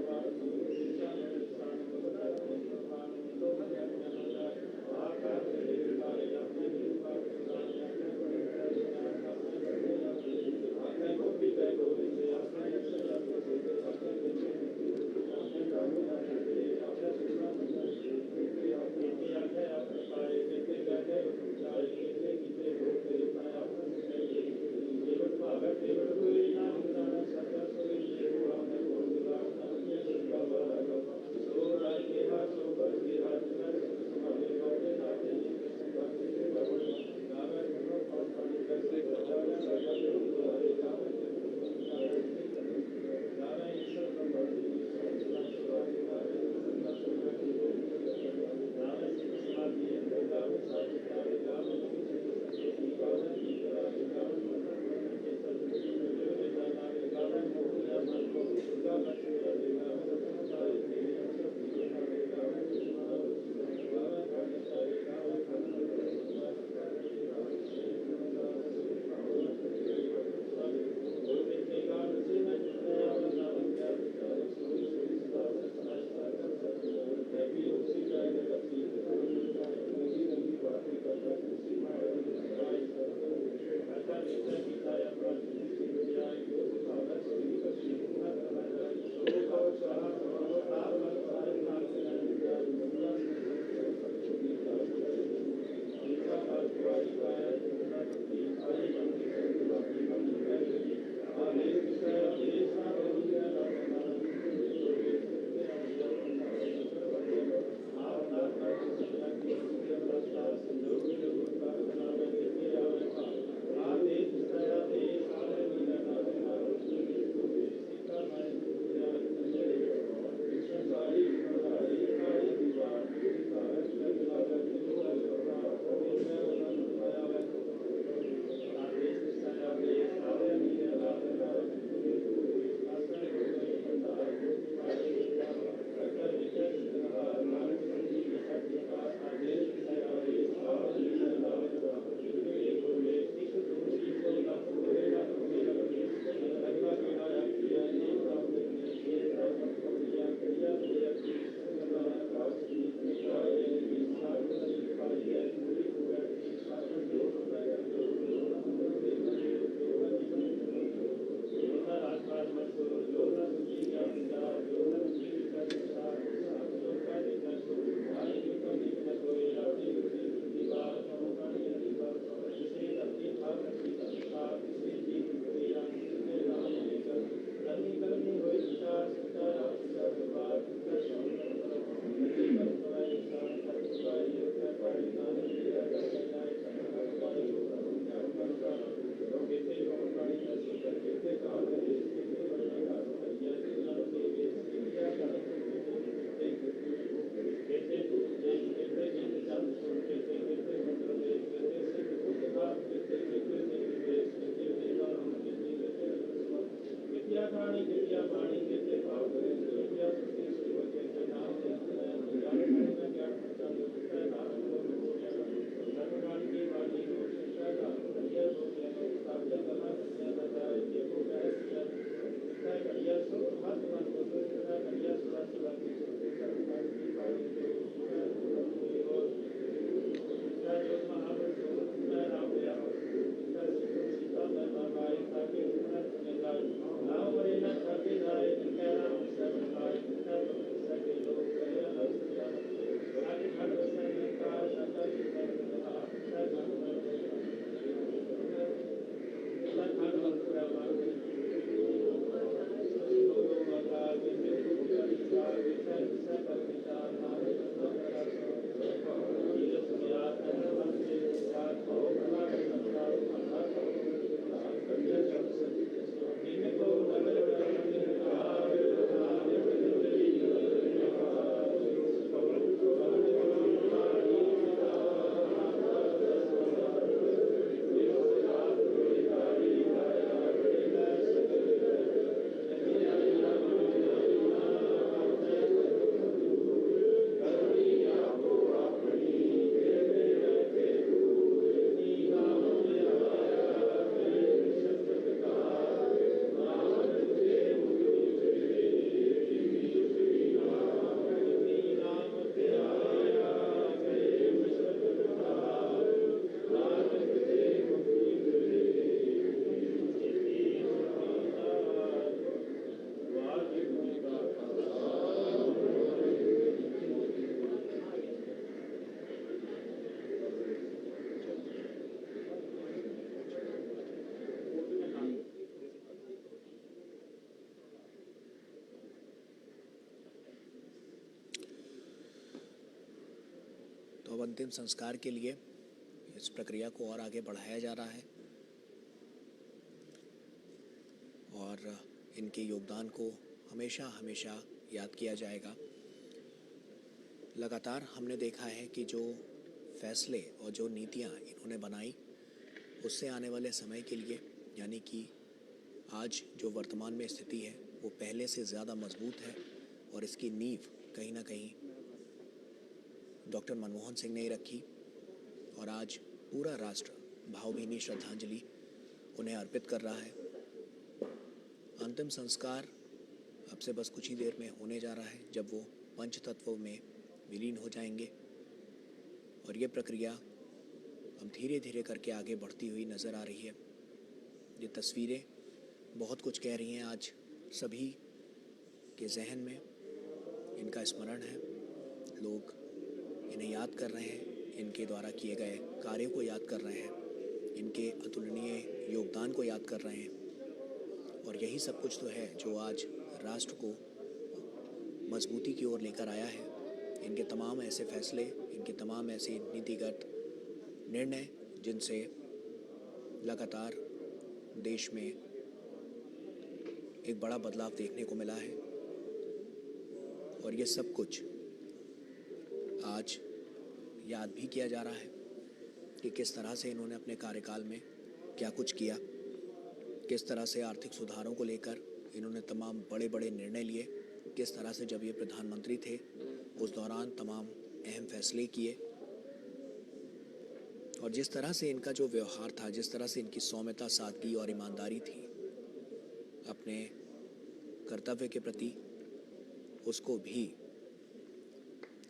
अंतिम संस्कार के लिए इस प्रक्रिया को और आगे बढ़ाया जा रहा है और इनके योगदान को हमेशा हमेशा याद किया जाएगा। लगातार हमने देखा है कि जो फैसले और जो नीतियाँ इन्होंने बनाई उससे आने वाले समय के लिए, यानी कि आज जो वर्तमान में स्थिति है वो पहले से ज़्यादा मजबूत है और इसकी नींव कहीं ना कहीं डॉक्टर मनमोहन सिंह ने ही रखी और आज पूरा राष्ट्र भावभीनी श्रद्धांजलि उन्हें अर्पित कर रहा है। अंतिम संस्कार अब से बस कुछ ही देर में होने जा रहा है, जब वो पंच तत्वों में विलीन हो जाएंगे और ये प्रक्रिया अब धीरे धीरे करके आगे बढ़ती हुई नज़र आ रही है। ये तस्वीरें बहुत कुछ कह रही हैं। आज सभी के जहन में इनका स्मरण है, लोग इन्हें याद कर रहे हैं, इनके द्वारा किए गए कार्यों को याद कर रहे हैं, इनके अतुलनीय योगदान को याद कर रहे हैं और यही सब कुछ तो है जो आज राष्ट्र को मजबूती की ओर लेकर आया है। इनके तमाम ऐसे फैसले, इनके तमाम ऐसे नीतिगत निर्णय जिनसे लगातार देश में एक बड़ा बदलाव देखने को मिला है और ये सब कुछ आज याद भी किया जा रहा है कि किस तरह से इन्होंने अपने कार्यकाल में क्या कुछ किया, किस तरह से आर्थिक सुधारों को लेकर इन्होंने तमाम बड़े बड़े निर्णय लिए, किस तरह से जब ये प्रधानमंत्री थे उस दौरान तमाम अहम फैसले किए और जिस तरह से इनका जो व्यवहार था, जिस तरह से इनकी सौम्यता, सादगी और ईमानदारी थी अपने कर्तव्य के प्रति, उसको भी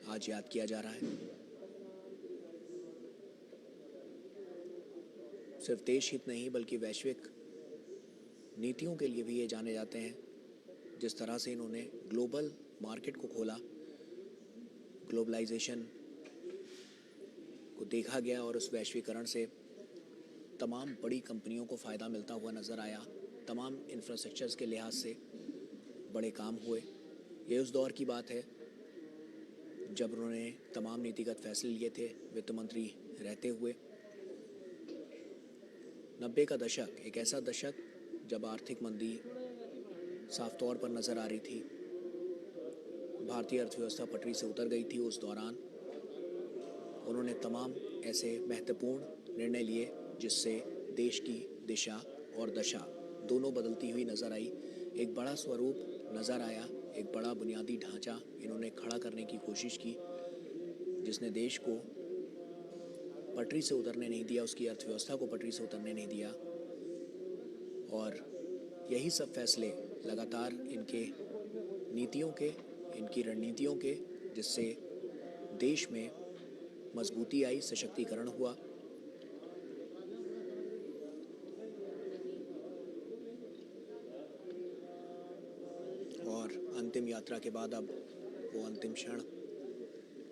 आज याद किया जा रहा है। सिर्फ देश हित नहीं बल्कि वैश्विक नीतियों के लिए भी ये जाने जाते हैं। जिस तरह से इन्होंने ग्लोबल मार्केट को खोला, ग्लोबलाइजेशन को देखा गया और उस वैश्वीकरण से तमाम बड़ी कंपनियों को फ़ायदा मिलता हुआ नज़र आया। तमाम इंफ्रास्ट्रक्चर्स के लिहाज से बड़े काम हुए। ये उस दौर की बात है जब उन्होंने तमाम नीतिगत फैसले लिए थे वित्त मंत्री रहते हुए। 90 का दशक एक ऐसा दशक जब आर्थिक मंदी साफ तौर पर नज़र आ रही थी, भारतीय अर्थव्यवस्था पटरी से उतर गई थी। उस दौरान उन्होंने तमाम ऐसे महत्वपूर्ण निर्णय लिए जिससे देश की दिशा और दशा दोनों बदलती हुई नज़र आई। एक बड़ा स्वरूप नज़र आया, एक बड़ा बुनियादी ढांचा इन्होंने खड़ा करने की कोशिश की जिसने देश को पटरी से उतरने नहीं दिया, उसकी अर्थव्यवस्था को पटरी से उतरने नहीं दिया। और यही सब फैसले लगातार इनके नीतियों के, इनकी रणनीतियों के, जिससे देश में मजबूती आई, सशक्तिकरण हुआ। और अंतिम यात्रा के बाद अब वो अंतिम क्षण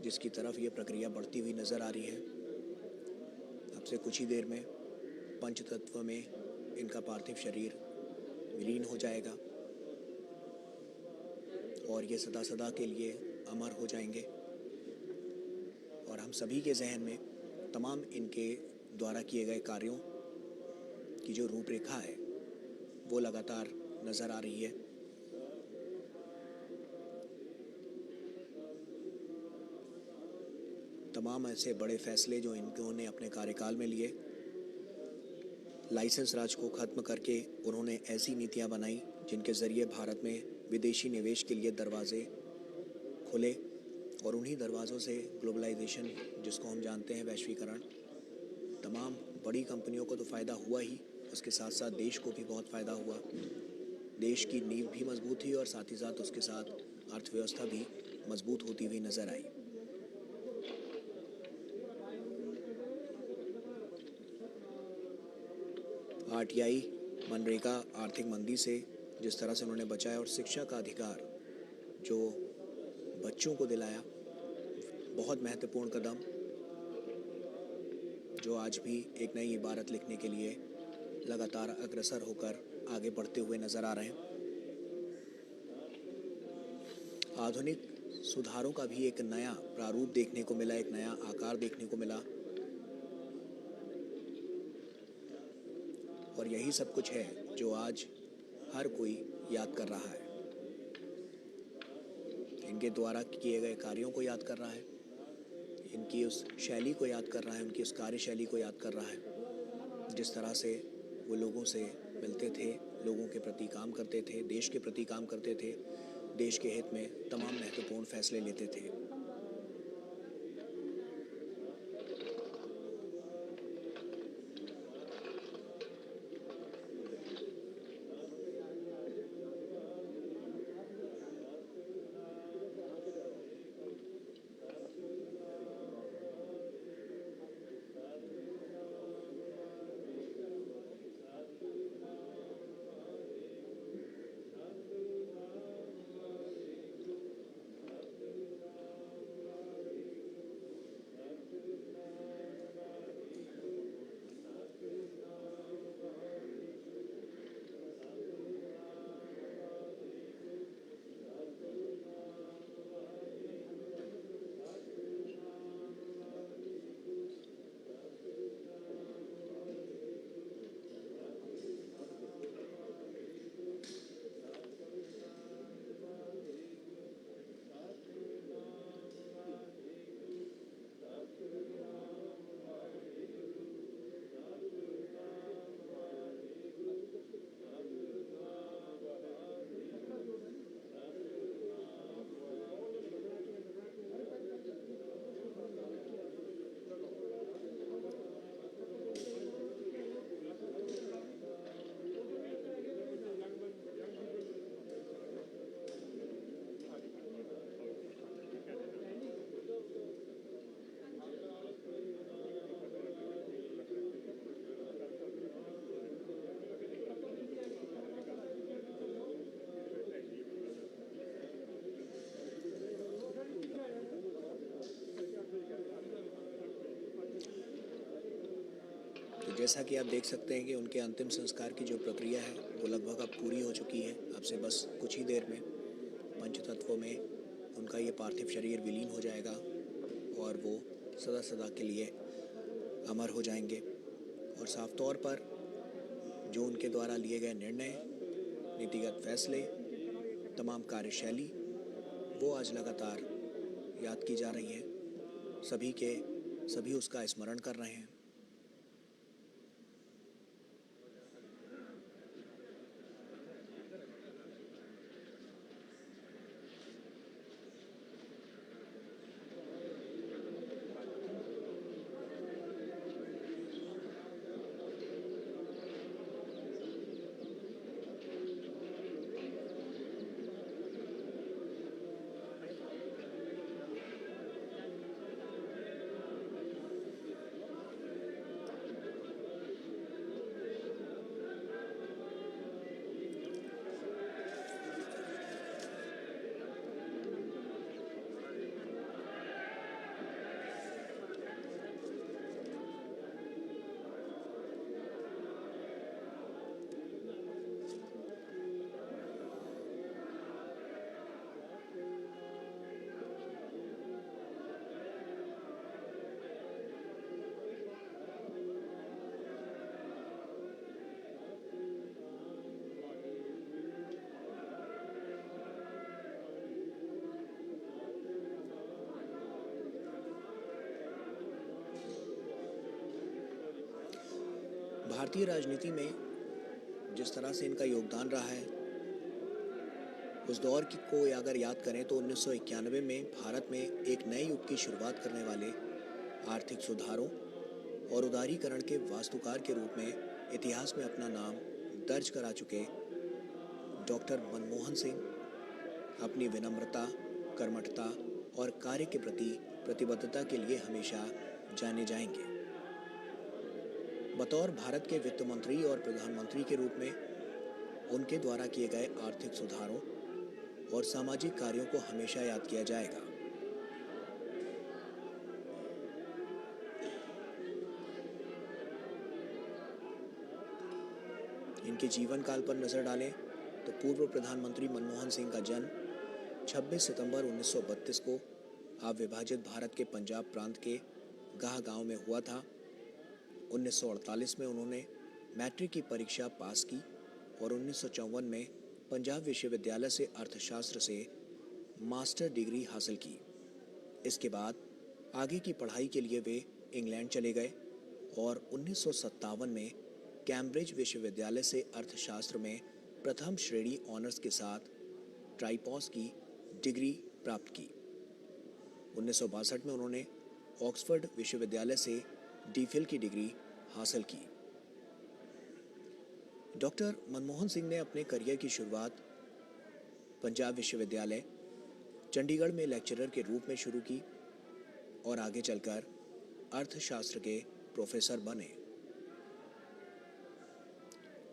जिसकी तरफ ये प्रक्रिया बढ़ती हुई नज़र आ रही है। अब से कुछ ही देर में पंचतत्व में इनका पार्थिव शरीर विलीन हो जाएगा और ये सदा सदा के लिए अमर हो जाएंगे और हम सभी के जहन में तमाम इनके द्वारा किए गए कार्यों की जो रूपरेखा है वो लगातार नज़र आ रही है। तमाम ऐसे बड़े फैसले जो इन्होंने अपने कार्यकाल में लिए, लाइसेंस राज को ख़त्म करके उन्होंने ऐसी नीतियां बनाई जिनके ज़रिए भारत में विदेशी निवेश के लिए दरवाजे खुले और उन्हीं दरवाज़ों से ग्लोबलाइजेशन, जिसको हम जानते हैं वैश्वीकरण, तमाम बड़ी कंपनियों को तो फ़ायदा हुआ ही, उसके साथ साथ देश को भी बहुत फ़ायदा हुआ। देश की नींव भी मजबूत हुई और साथ ही साथ उसके साथ अर्थव्यवस्था भी मजबूत होती हुई नज़र आई। आरटीआई, मनरेगा आर्थिक मंदी से जिस तरह से उन्होंने बचाया और शिक्षा का अधिकार जो बच्चों को दिलाया, बहुत महत्वपूर्ण कदम जो आज भी एक नई इबारत लिखने के लिए लगातार अग्रसर होकर आगे बढ़ते हुए नज़र आ रहे हैं। आधुनिक सुधारों का भी एक नया प्रारूप देखने को मिला, एक नया आकार देखने को मिला। और यही सब कुछ है जो आज हर कोई याद कर रहा है। इनके द्वारा किए गए कार्यों को याद कर रहा है, इनकी उस शैली को याद कर रहा है, उनकी उस कार्यशैली को याद कर रहा है, जिस तरह से वो लोगों से मिलते थे, लोगों के प्रति काम करते थे, देश के प्रति काम करते थे, देश के हित में तमाम महत्वपूर्ण फैसले लेते थे। तो जैसा कि आप देख सकते हैं कि उनके अंतिम संस्कार की जो प्रक्रिया है वो लगभग अब पूरी हो चुकी है। अब से बस कुछ ही देर में पंचतत्वों में उनका ये पार्थिव शरीर विलीन हो जाएगा और वो सदा सदा के लिए अमर हो जाएंगे। और साफ तौर पर जो उनके द्वारा लिए गए निर्णय, नीतिगत फैसले, तमाम कार्यशैली, वो आज लगातार याद की जा रही है। सभी उसका स्मरण कर रहे हैं। भारतीय राजनीति में जिस तरह से इनका योगदान रहा है, उस दौर को अगर याद करें तो 1991 में भारत में एक नए युग की शुरुआत करने वाले आर्थिक सुधारों और उदारीकरण के वास्तुकार के रूप में इतिहास में अपना नाम दर्ज करा चुके डॉक्टर मनमोहन सिंह अपनी विनम्रता, कर्मठता और कार्य के प्रति प्रतिबद्धता के लिए हमेशा जाने जाएंगे। बतौर भारत के वित्त मंत्री और प्रधानमंत्री के रूप में उनके द्वारा किए गए आर्थिक सुधारों और सामाजिक कार्यों को हमेशा याद किया जाएगा। इनके जीवन काल पर नजर डालें तो पूर्व प्रधानमंत्री मनमोहन सिंह का जन्म 26 सितंबर 1932 को अविभाजित भारत के पंजाब प्रांत के गाह गांव में हुआ था। 1948 में उन्होंने मैट्रिक की परीक्षा पास की और 1954 में पंजाब विश्वविद्यालय से अर्थशास्त्र से मास्टर डिग्री हासिल की। इसके बाद आगे की पढ़ाई के लिए वे इंग्लैंड चले गए और 1957 में कैम्ब्रिज विश्वविद्यालय से अर्थशास्त्र में प्रथम श्रेणी ऑनर्स के साथ ट्राइपॉस की डिग्री प्राप्त की। 1962 में उन्होंने ऑक्सफोर्ड विश्वविद्यालय से डीफिल की डिग्री हासिल की। डॉक्टर मनमोहन सिंह ने अपने करियर की शुरुआत पंजाब विश्वविद्यालय चंडीगढ़ में लेक्चरर के रूप में शुरू की और आगे चलकर अर्थशास्त्र के प्रोफेसर बने।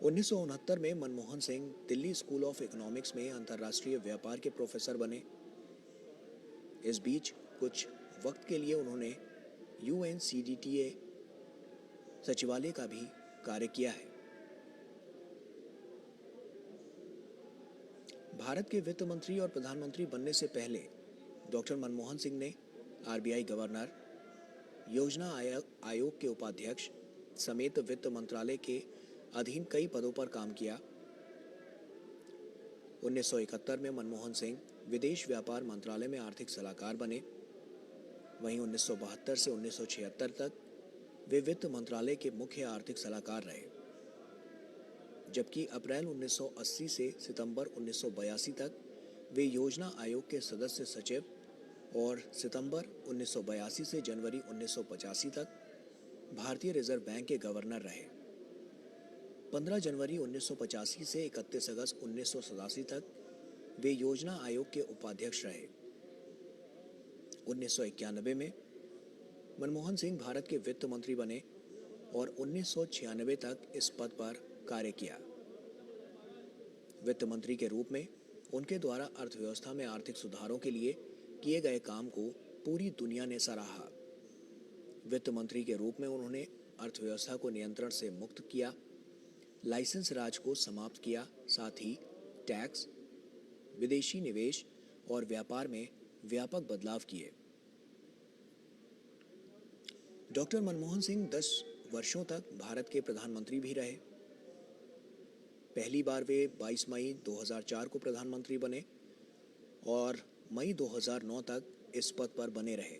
1969 में Manmohan Singh Delhi school of economics में अंतर्राष्ट्रीय व्यापार के प्रोफेसर बने। इस बीच कुछ वक्त के लिए उन्होंने UNCDTA सचिवालय का भी कार्य किया है। भारत के वित्त मंत्री और प्रधानमंत्री बनने से पहले डॉक्टर मनमोहन सिंह ने RBI गवर्नर, योजना आयोग के उपाध्यक्ष समेत वित्त मंत्रालय के अधीन कई पदों पर काम किया। 1971 में मनमोहन सिंह विदेश व्यापार मंत्रालय में आर्थिक सलाहकार बने। वहीं 1972 से 1976 तक वे वित्त मंत्रालय के मुख्य आर्थिक सलाहकार रहे, जबकि अप्रैल 1980 से सितंबर 1982 तक वे योजना आयोग के सदस्य सचिव और सितंबर 1982 से जनवरी 1985 तक भारतीय रिजर्व बैंक के गवर्नर रहे। 15 जनवरी 1985 से 31 अगस्त 1987 तक वे योजना आयोग के उपाध्यक्ष रहे। 1991 में मनमोहन सिंह भारत के वित्त मंत्री बने और 1996 तक इस पद पर कार्य किया। वित्त मंत्री के रूप में उनके द्वारा अर्थव्यवस्था में आर्थिक सुधारों के लिए किए गए काम को पूरी दुनिया ने सराहा। वित्त मंत्री के रूप में उन्होंने अर्थव्यवस्था को नियंत्रण से मुक्त किया, लाइसेंस राज को समाप्त किया, साथ ही टैक्स, विदेशी निवेश और व्यापार में व्यापक बदलाव किए। डॉक्टर मनमोहन सिंह 10 वर्षों तक भारत के प्रधानमंत्री भी रहे। पहली बार वे 22 मई 2004 को प्रधानमंत्री बने और मई 2009 तक इस पद पर बने रहे,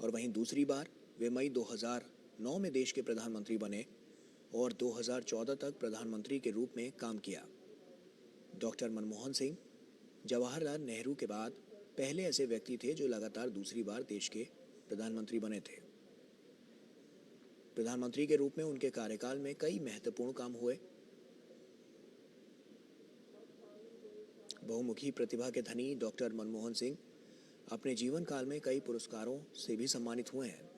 और वहीं दूसरी बार वे मई 2009 में देश के प्रधानमंत्री बने और 2014 तक प्रधानमंत्री के रूप में काम किया। डॉक्टर मनमोहन सिंह जवाहरलाल नेहरू के बाद पहले ऐसे व्यक्ति थे जो लगातार दूसरी बार देश के प्रधानमंत्री बने थे। प्रधानमंत्री के रूप में उनके कार्यकाल में कई महत्वपूर्ण काम हुए। बहुमुखी प्रतिभा के धनी डॉक्टर मनमोहन सिंह अपने जीवन काल में कई पुरस्कारों से भी सम्मानित हुए हैं।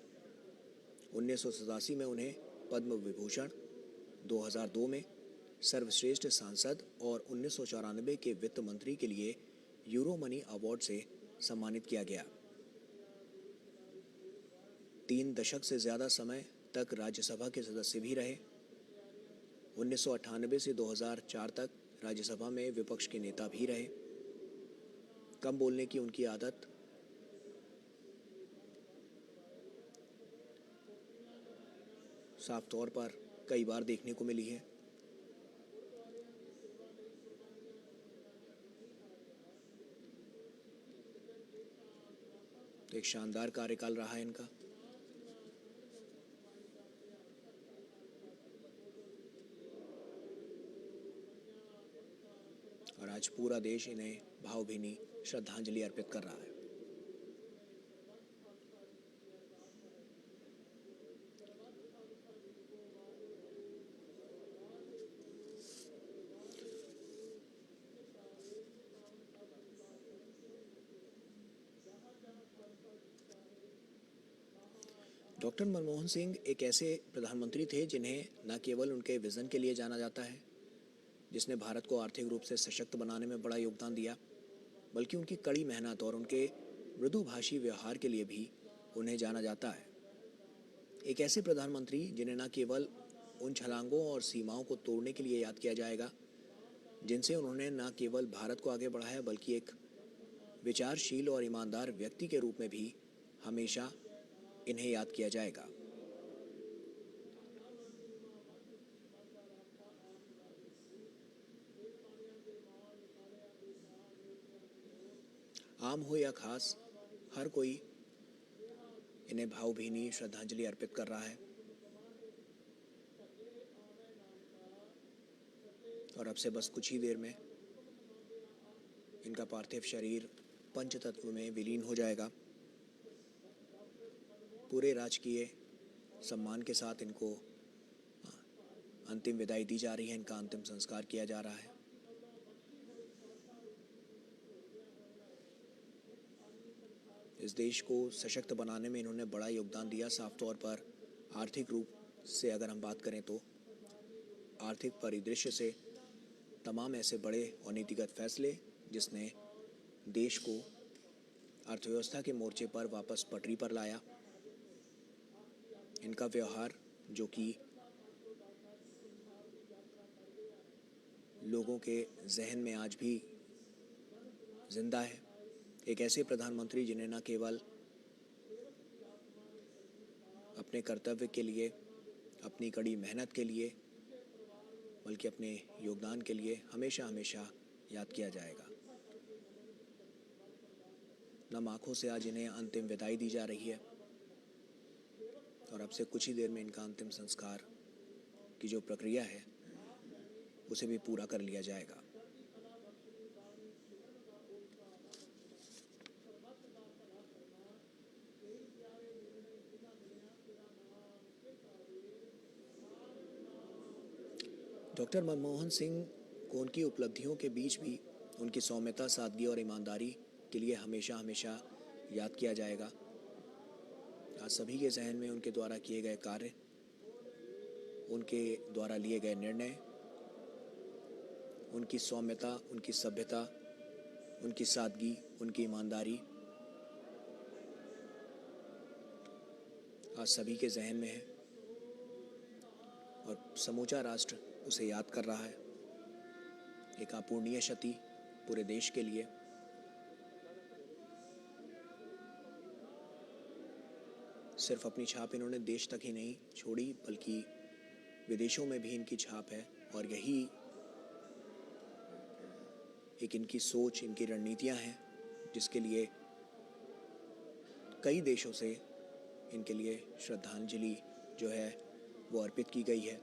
1987 में उन्हें पद्म विभूषण, 2002 में सर्वश्रेष्ठ सांसद और 1994 के वित्त मंत्री के लिए यूरो मनी अवार्ड से सम्मानित किया गया। 3 दशक से ज्यादा समय तक राज्यसभा के सदस्य भी रहे। 1998 से 2004 तक राज्यसभा में विपक्ष के नेता भी रहे। कम बोलने की उनकी आदत साफ तौर पर कई बार देखने को मिली है। एक शानदार कार्यकाल रहा है इनका। और आज पूरा देश इन्हें भावभीनी श्रद्धांजलि अर्पित कर रहा है। डॉक्टर मनमोहन सिंह एक ऐसे प्रधानमंत्री थे जिन्हें न केवल उनके विजन के लिए जाना जाता है, जिसने भारत को आर्थिक रूप से सशक्त बनाने में बड़ा योगदान दिया, बल्कि उनकी कड़ी मेहनत और उनके मृदुभाषी व्यवहार के लिए भी उन्हें जाना जाता है। एक ऐसे प्रधानमंत्री जिन्हें न केवल उन छलांगों और सीमाओं को तोड़ने के लिए याद किया जाएगा जिनसे उन्होंने न केवल भारत को आगे बढ़ाया बल्कि एक विचारशील और ईमानदार व्यक्ति के रूप में भी हमेशा इन्हें याद किया जाएगा। आम हो या खास, हर कोई इन्हें भावभीनी श्रद्धांजलि अर्पित कर रहा है। और अब से बस कुछ ही देर में इनका पार्थिव शरीर पंचतत्व में विलीन हो जाएगा। पूरे राजकीय सम्मान के साथ इनको अंतिम विदाई दी जा रही है, इनका अंतिम संस्कार किया जा रहा है। इस देश को सशक्त बनाने में इन्होंने बड़ा योगदान दिया। साफ तौर पर आर्थिक रूप से अगर हम बात करें तो आर्थिक परिदृश्य से तमाम ऐसे बड़े और नीतिगत फैसले जिसने देश को अर्थव्यवस्था के मोर्चे पर वापस पटरी पर लाया। इनका व्यवहार जो कि लोगों के जहन में आज भी जिंदा है। एक ऐसे प्रधानमंत्री जिन्हें न केवल अपने कर्तव्य के लिए, अपनी कड़ी मेहनत के लिए, बल्कि अपने योगदान के लिए हमेशा हमेशा याद किया जाएगा। नम आंखों से आज इन्हें अंतिम विदाई दी जा रही है और अब से कुछ ही देर में इनका अंतिम संस्कार की जो प्रक्रिया है उसे भी पूरा कर लिया जाएगा। डॉक्टर मनमोहन सिंह को उनकी उपलब्धियों के बीच भी उनकी सौम्यता, सादगी और ईमानदारी के लिए हमेशा हमेशा याद किया जाएगा। आज सभी के जहन में उनके द्वारा किए गए कार्य, उनके द्वारा लिए गए निर्णय, उनकी सौम्यता, उनकी सभ्यता, उनकी सादगी, उनकी ईमानदारी आज सभी के जहन में है और समूचा राष्ट्र उसे याद कर रहा है। एक अपूर्णीय क्षति पूरे देश के लिए। सिर्फ अपनी छाप इन्होंने देश तक ही नहीं छोड़ी बल्कि विदेशों में भी इनकी छाप है और यही एक इनकी सोच, इनकी रणनीतियां हैं जिसके लिए कई देशों से इनके लिए श्रद्धांजलि जो है वो अर्पित की गई है।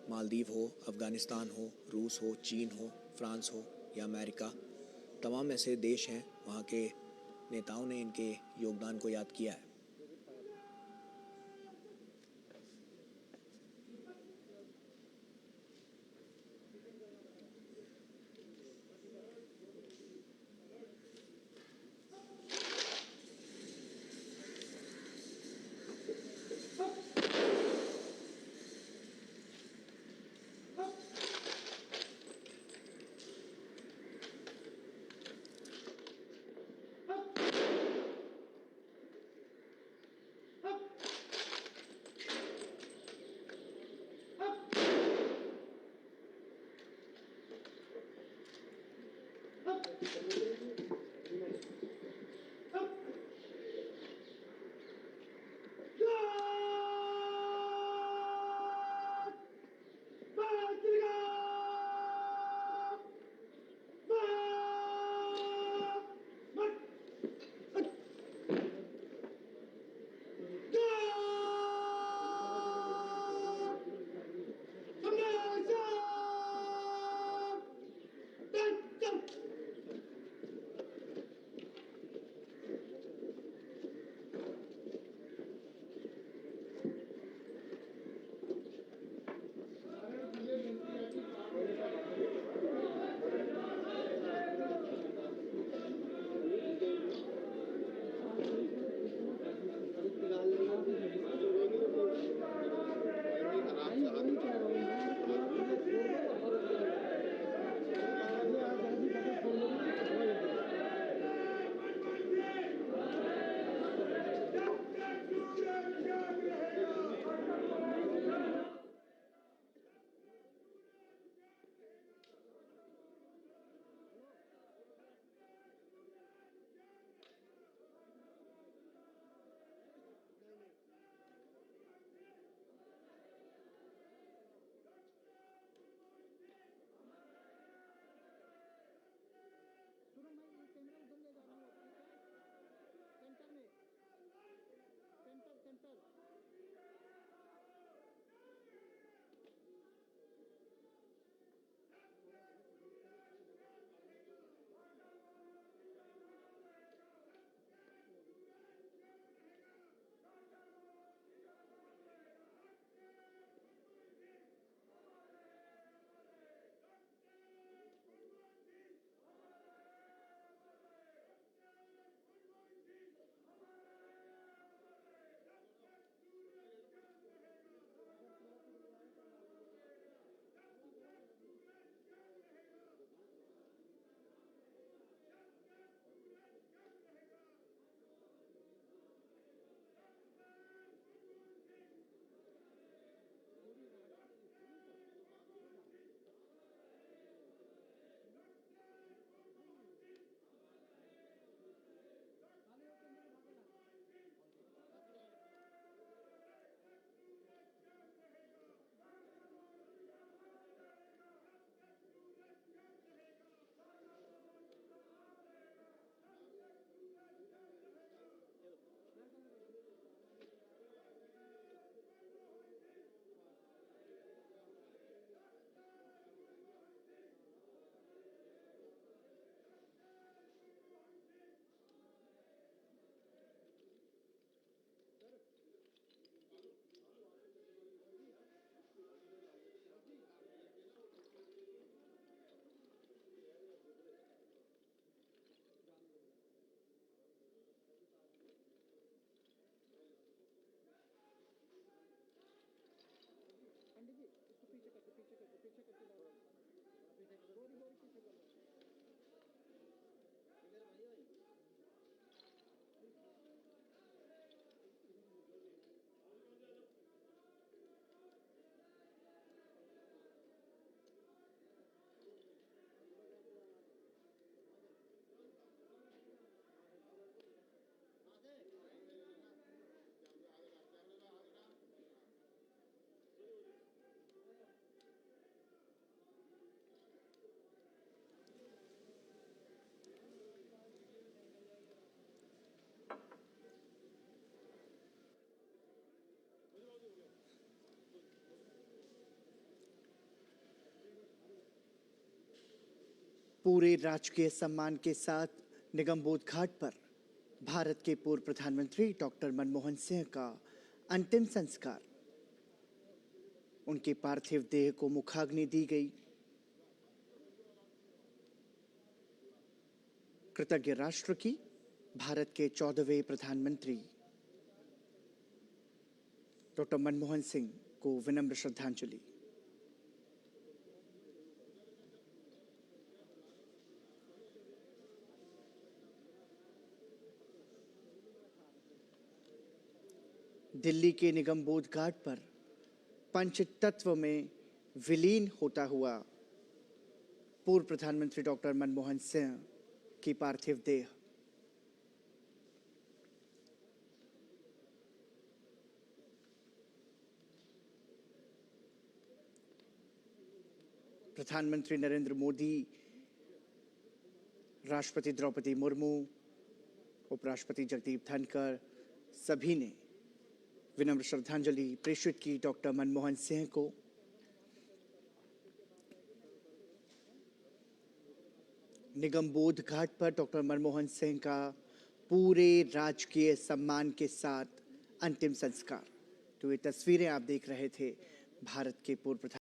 मालदीव हो, अफगानिस्तान हो, रूस हो, चीन हो, फ्रांस हो या अमेरिका, तमाम ऐसे देश हैं, वहाँ के नेताओं ने इनके योगदान को याद किया है। पूरे राजकीय सम्मान के साथ निगमबोध घाट पर भारत के पूर्व प्रधानमंत्री डॉक्टर मनमोहन सिंह का अंतिम संस्कार। उनके पार्थिव देह को मुखाग्नि दी गई। कृतज्ञ राष्ट्र की भारत के 14वें प्रधानमंत्री डॉक्टर मनमोहन सिंह को विनम्र श्रद्धांजलि। दिल्ली के निगमबोध घाट पर पंचतत्व में विलीन होता हुआ पूर्व प्रधानमंत्री डॉक्टर मनमोहन सिंह की पार्थिव देह प्रधानमंत्री नरेंद्र मोदी, राष्ट्रपति द्रौपदी मुर्मू, उपराष्ट्रपति जगदीप धनखड़ सभी ने विनम्र श्रद्धांजलि प्रेषित की डॉक्टर मनमोहन सिंह को। निगमबोध घाट पर डॉक्टर मनमोहन सिंह का पूरे राजकीय सम्मान के साथ अंतिम संस्कार। तो ये तस्वीरें आप देख रहे थे भारत के पूर्व प्रधानमंत्री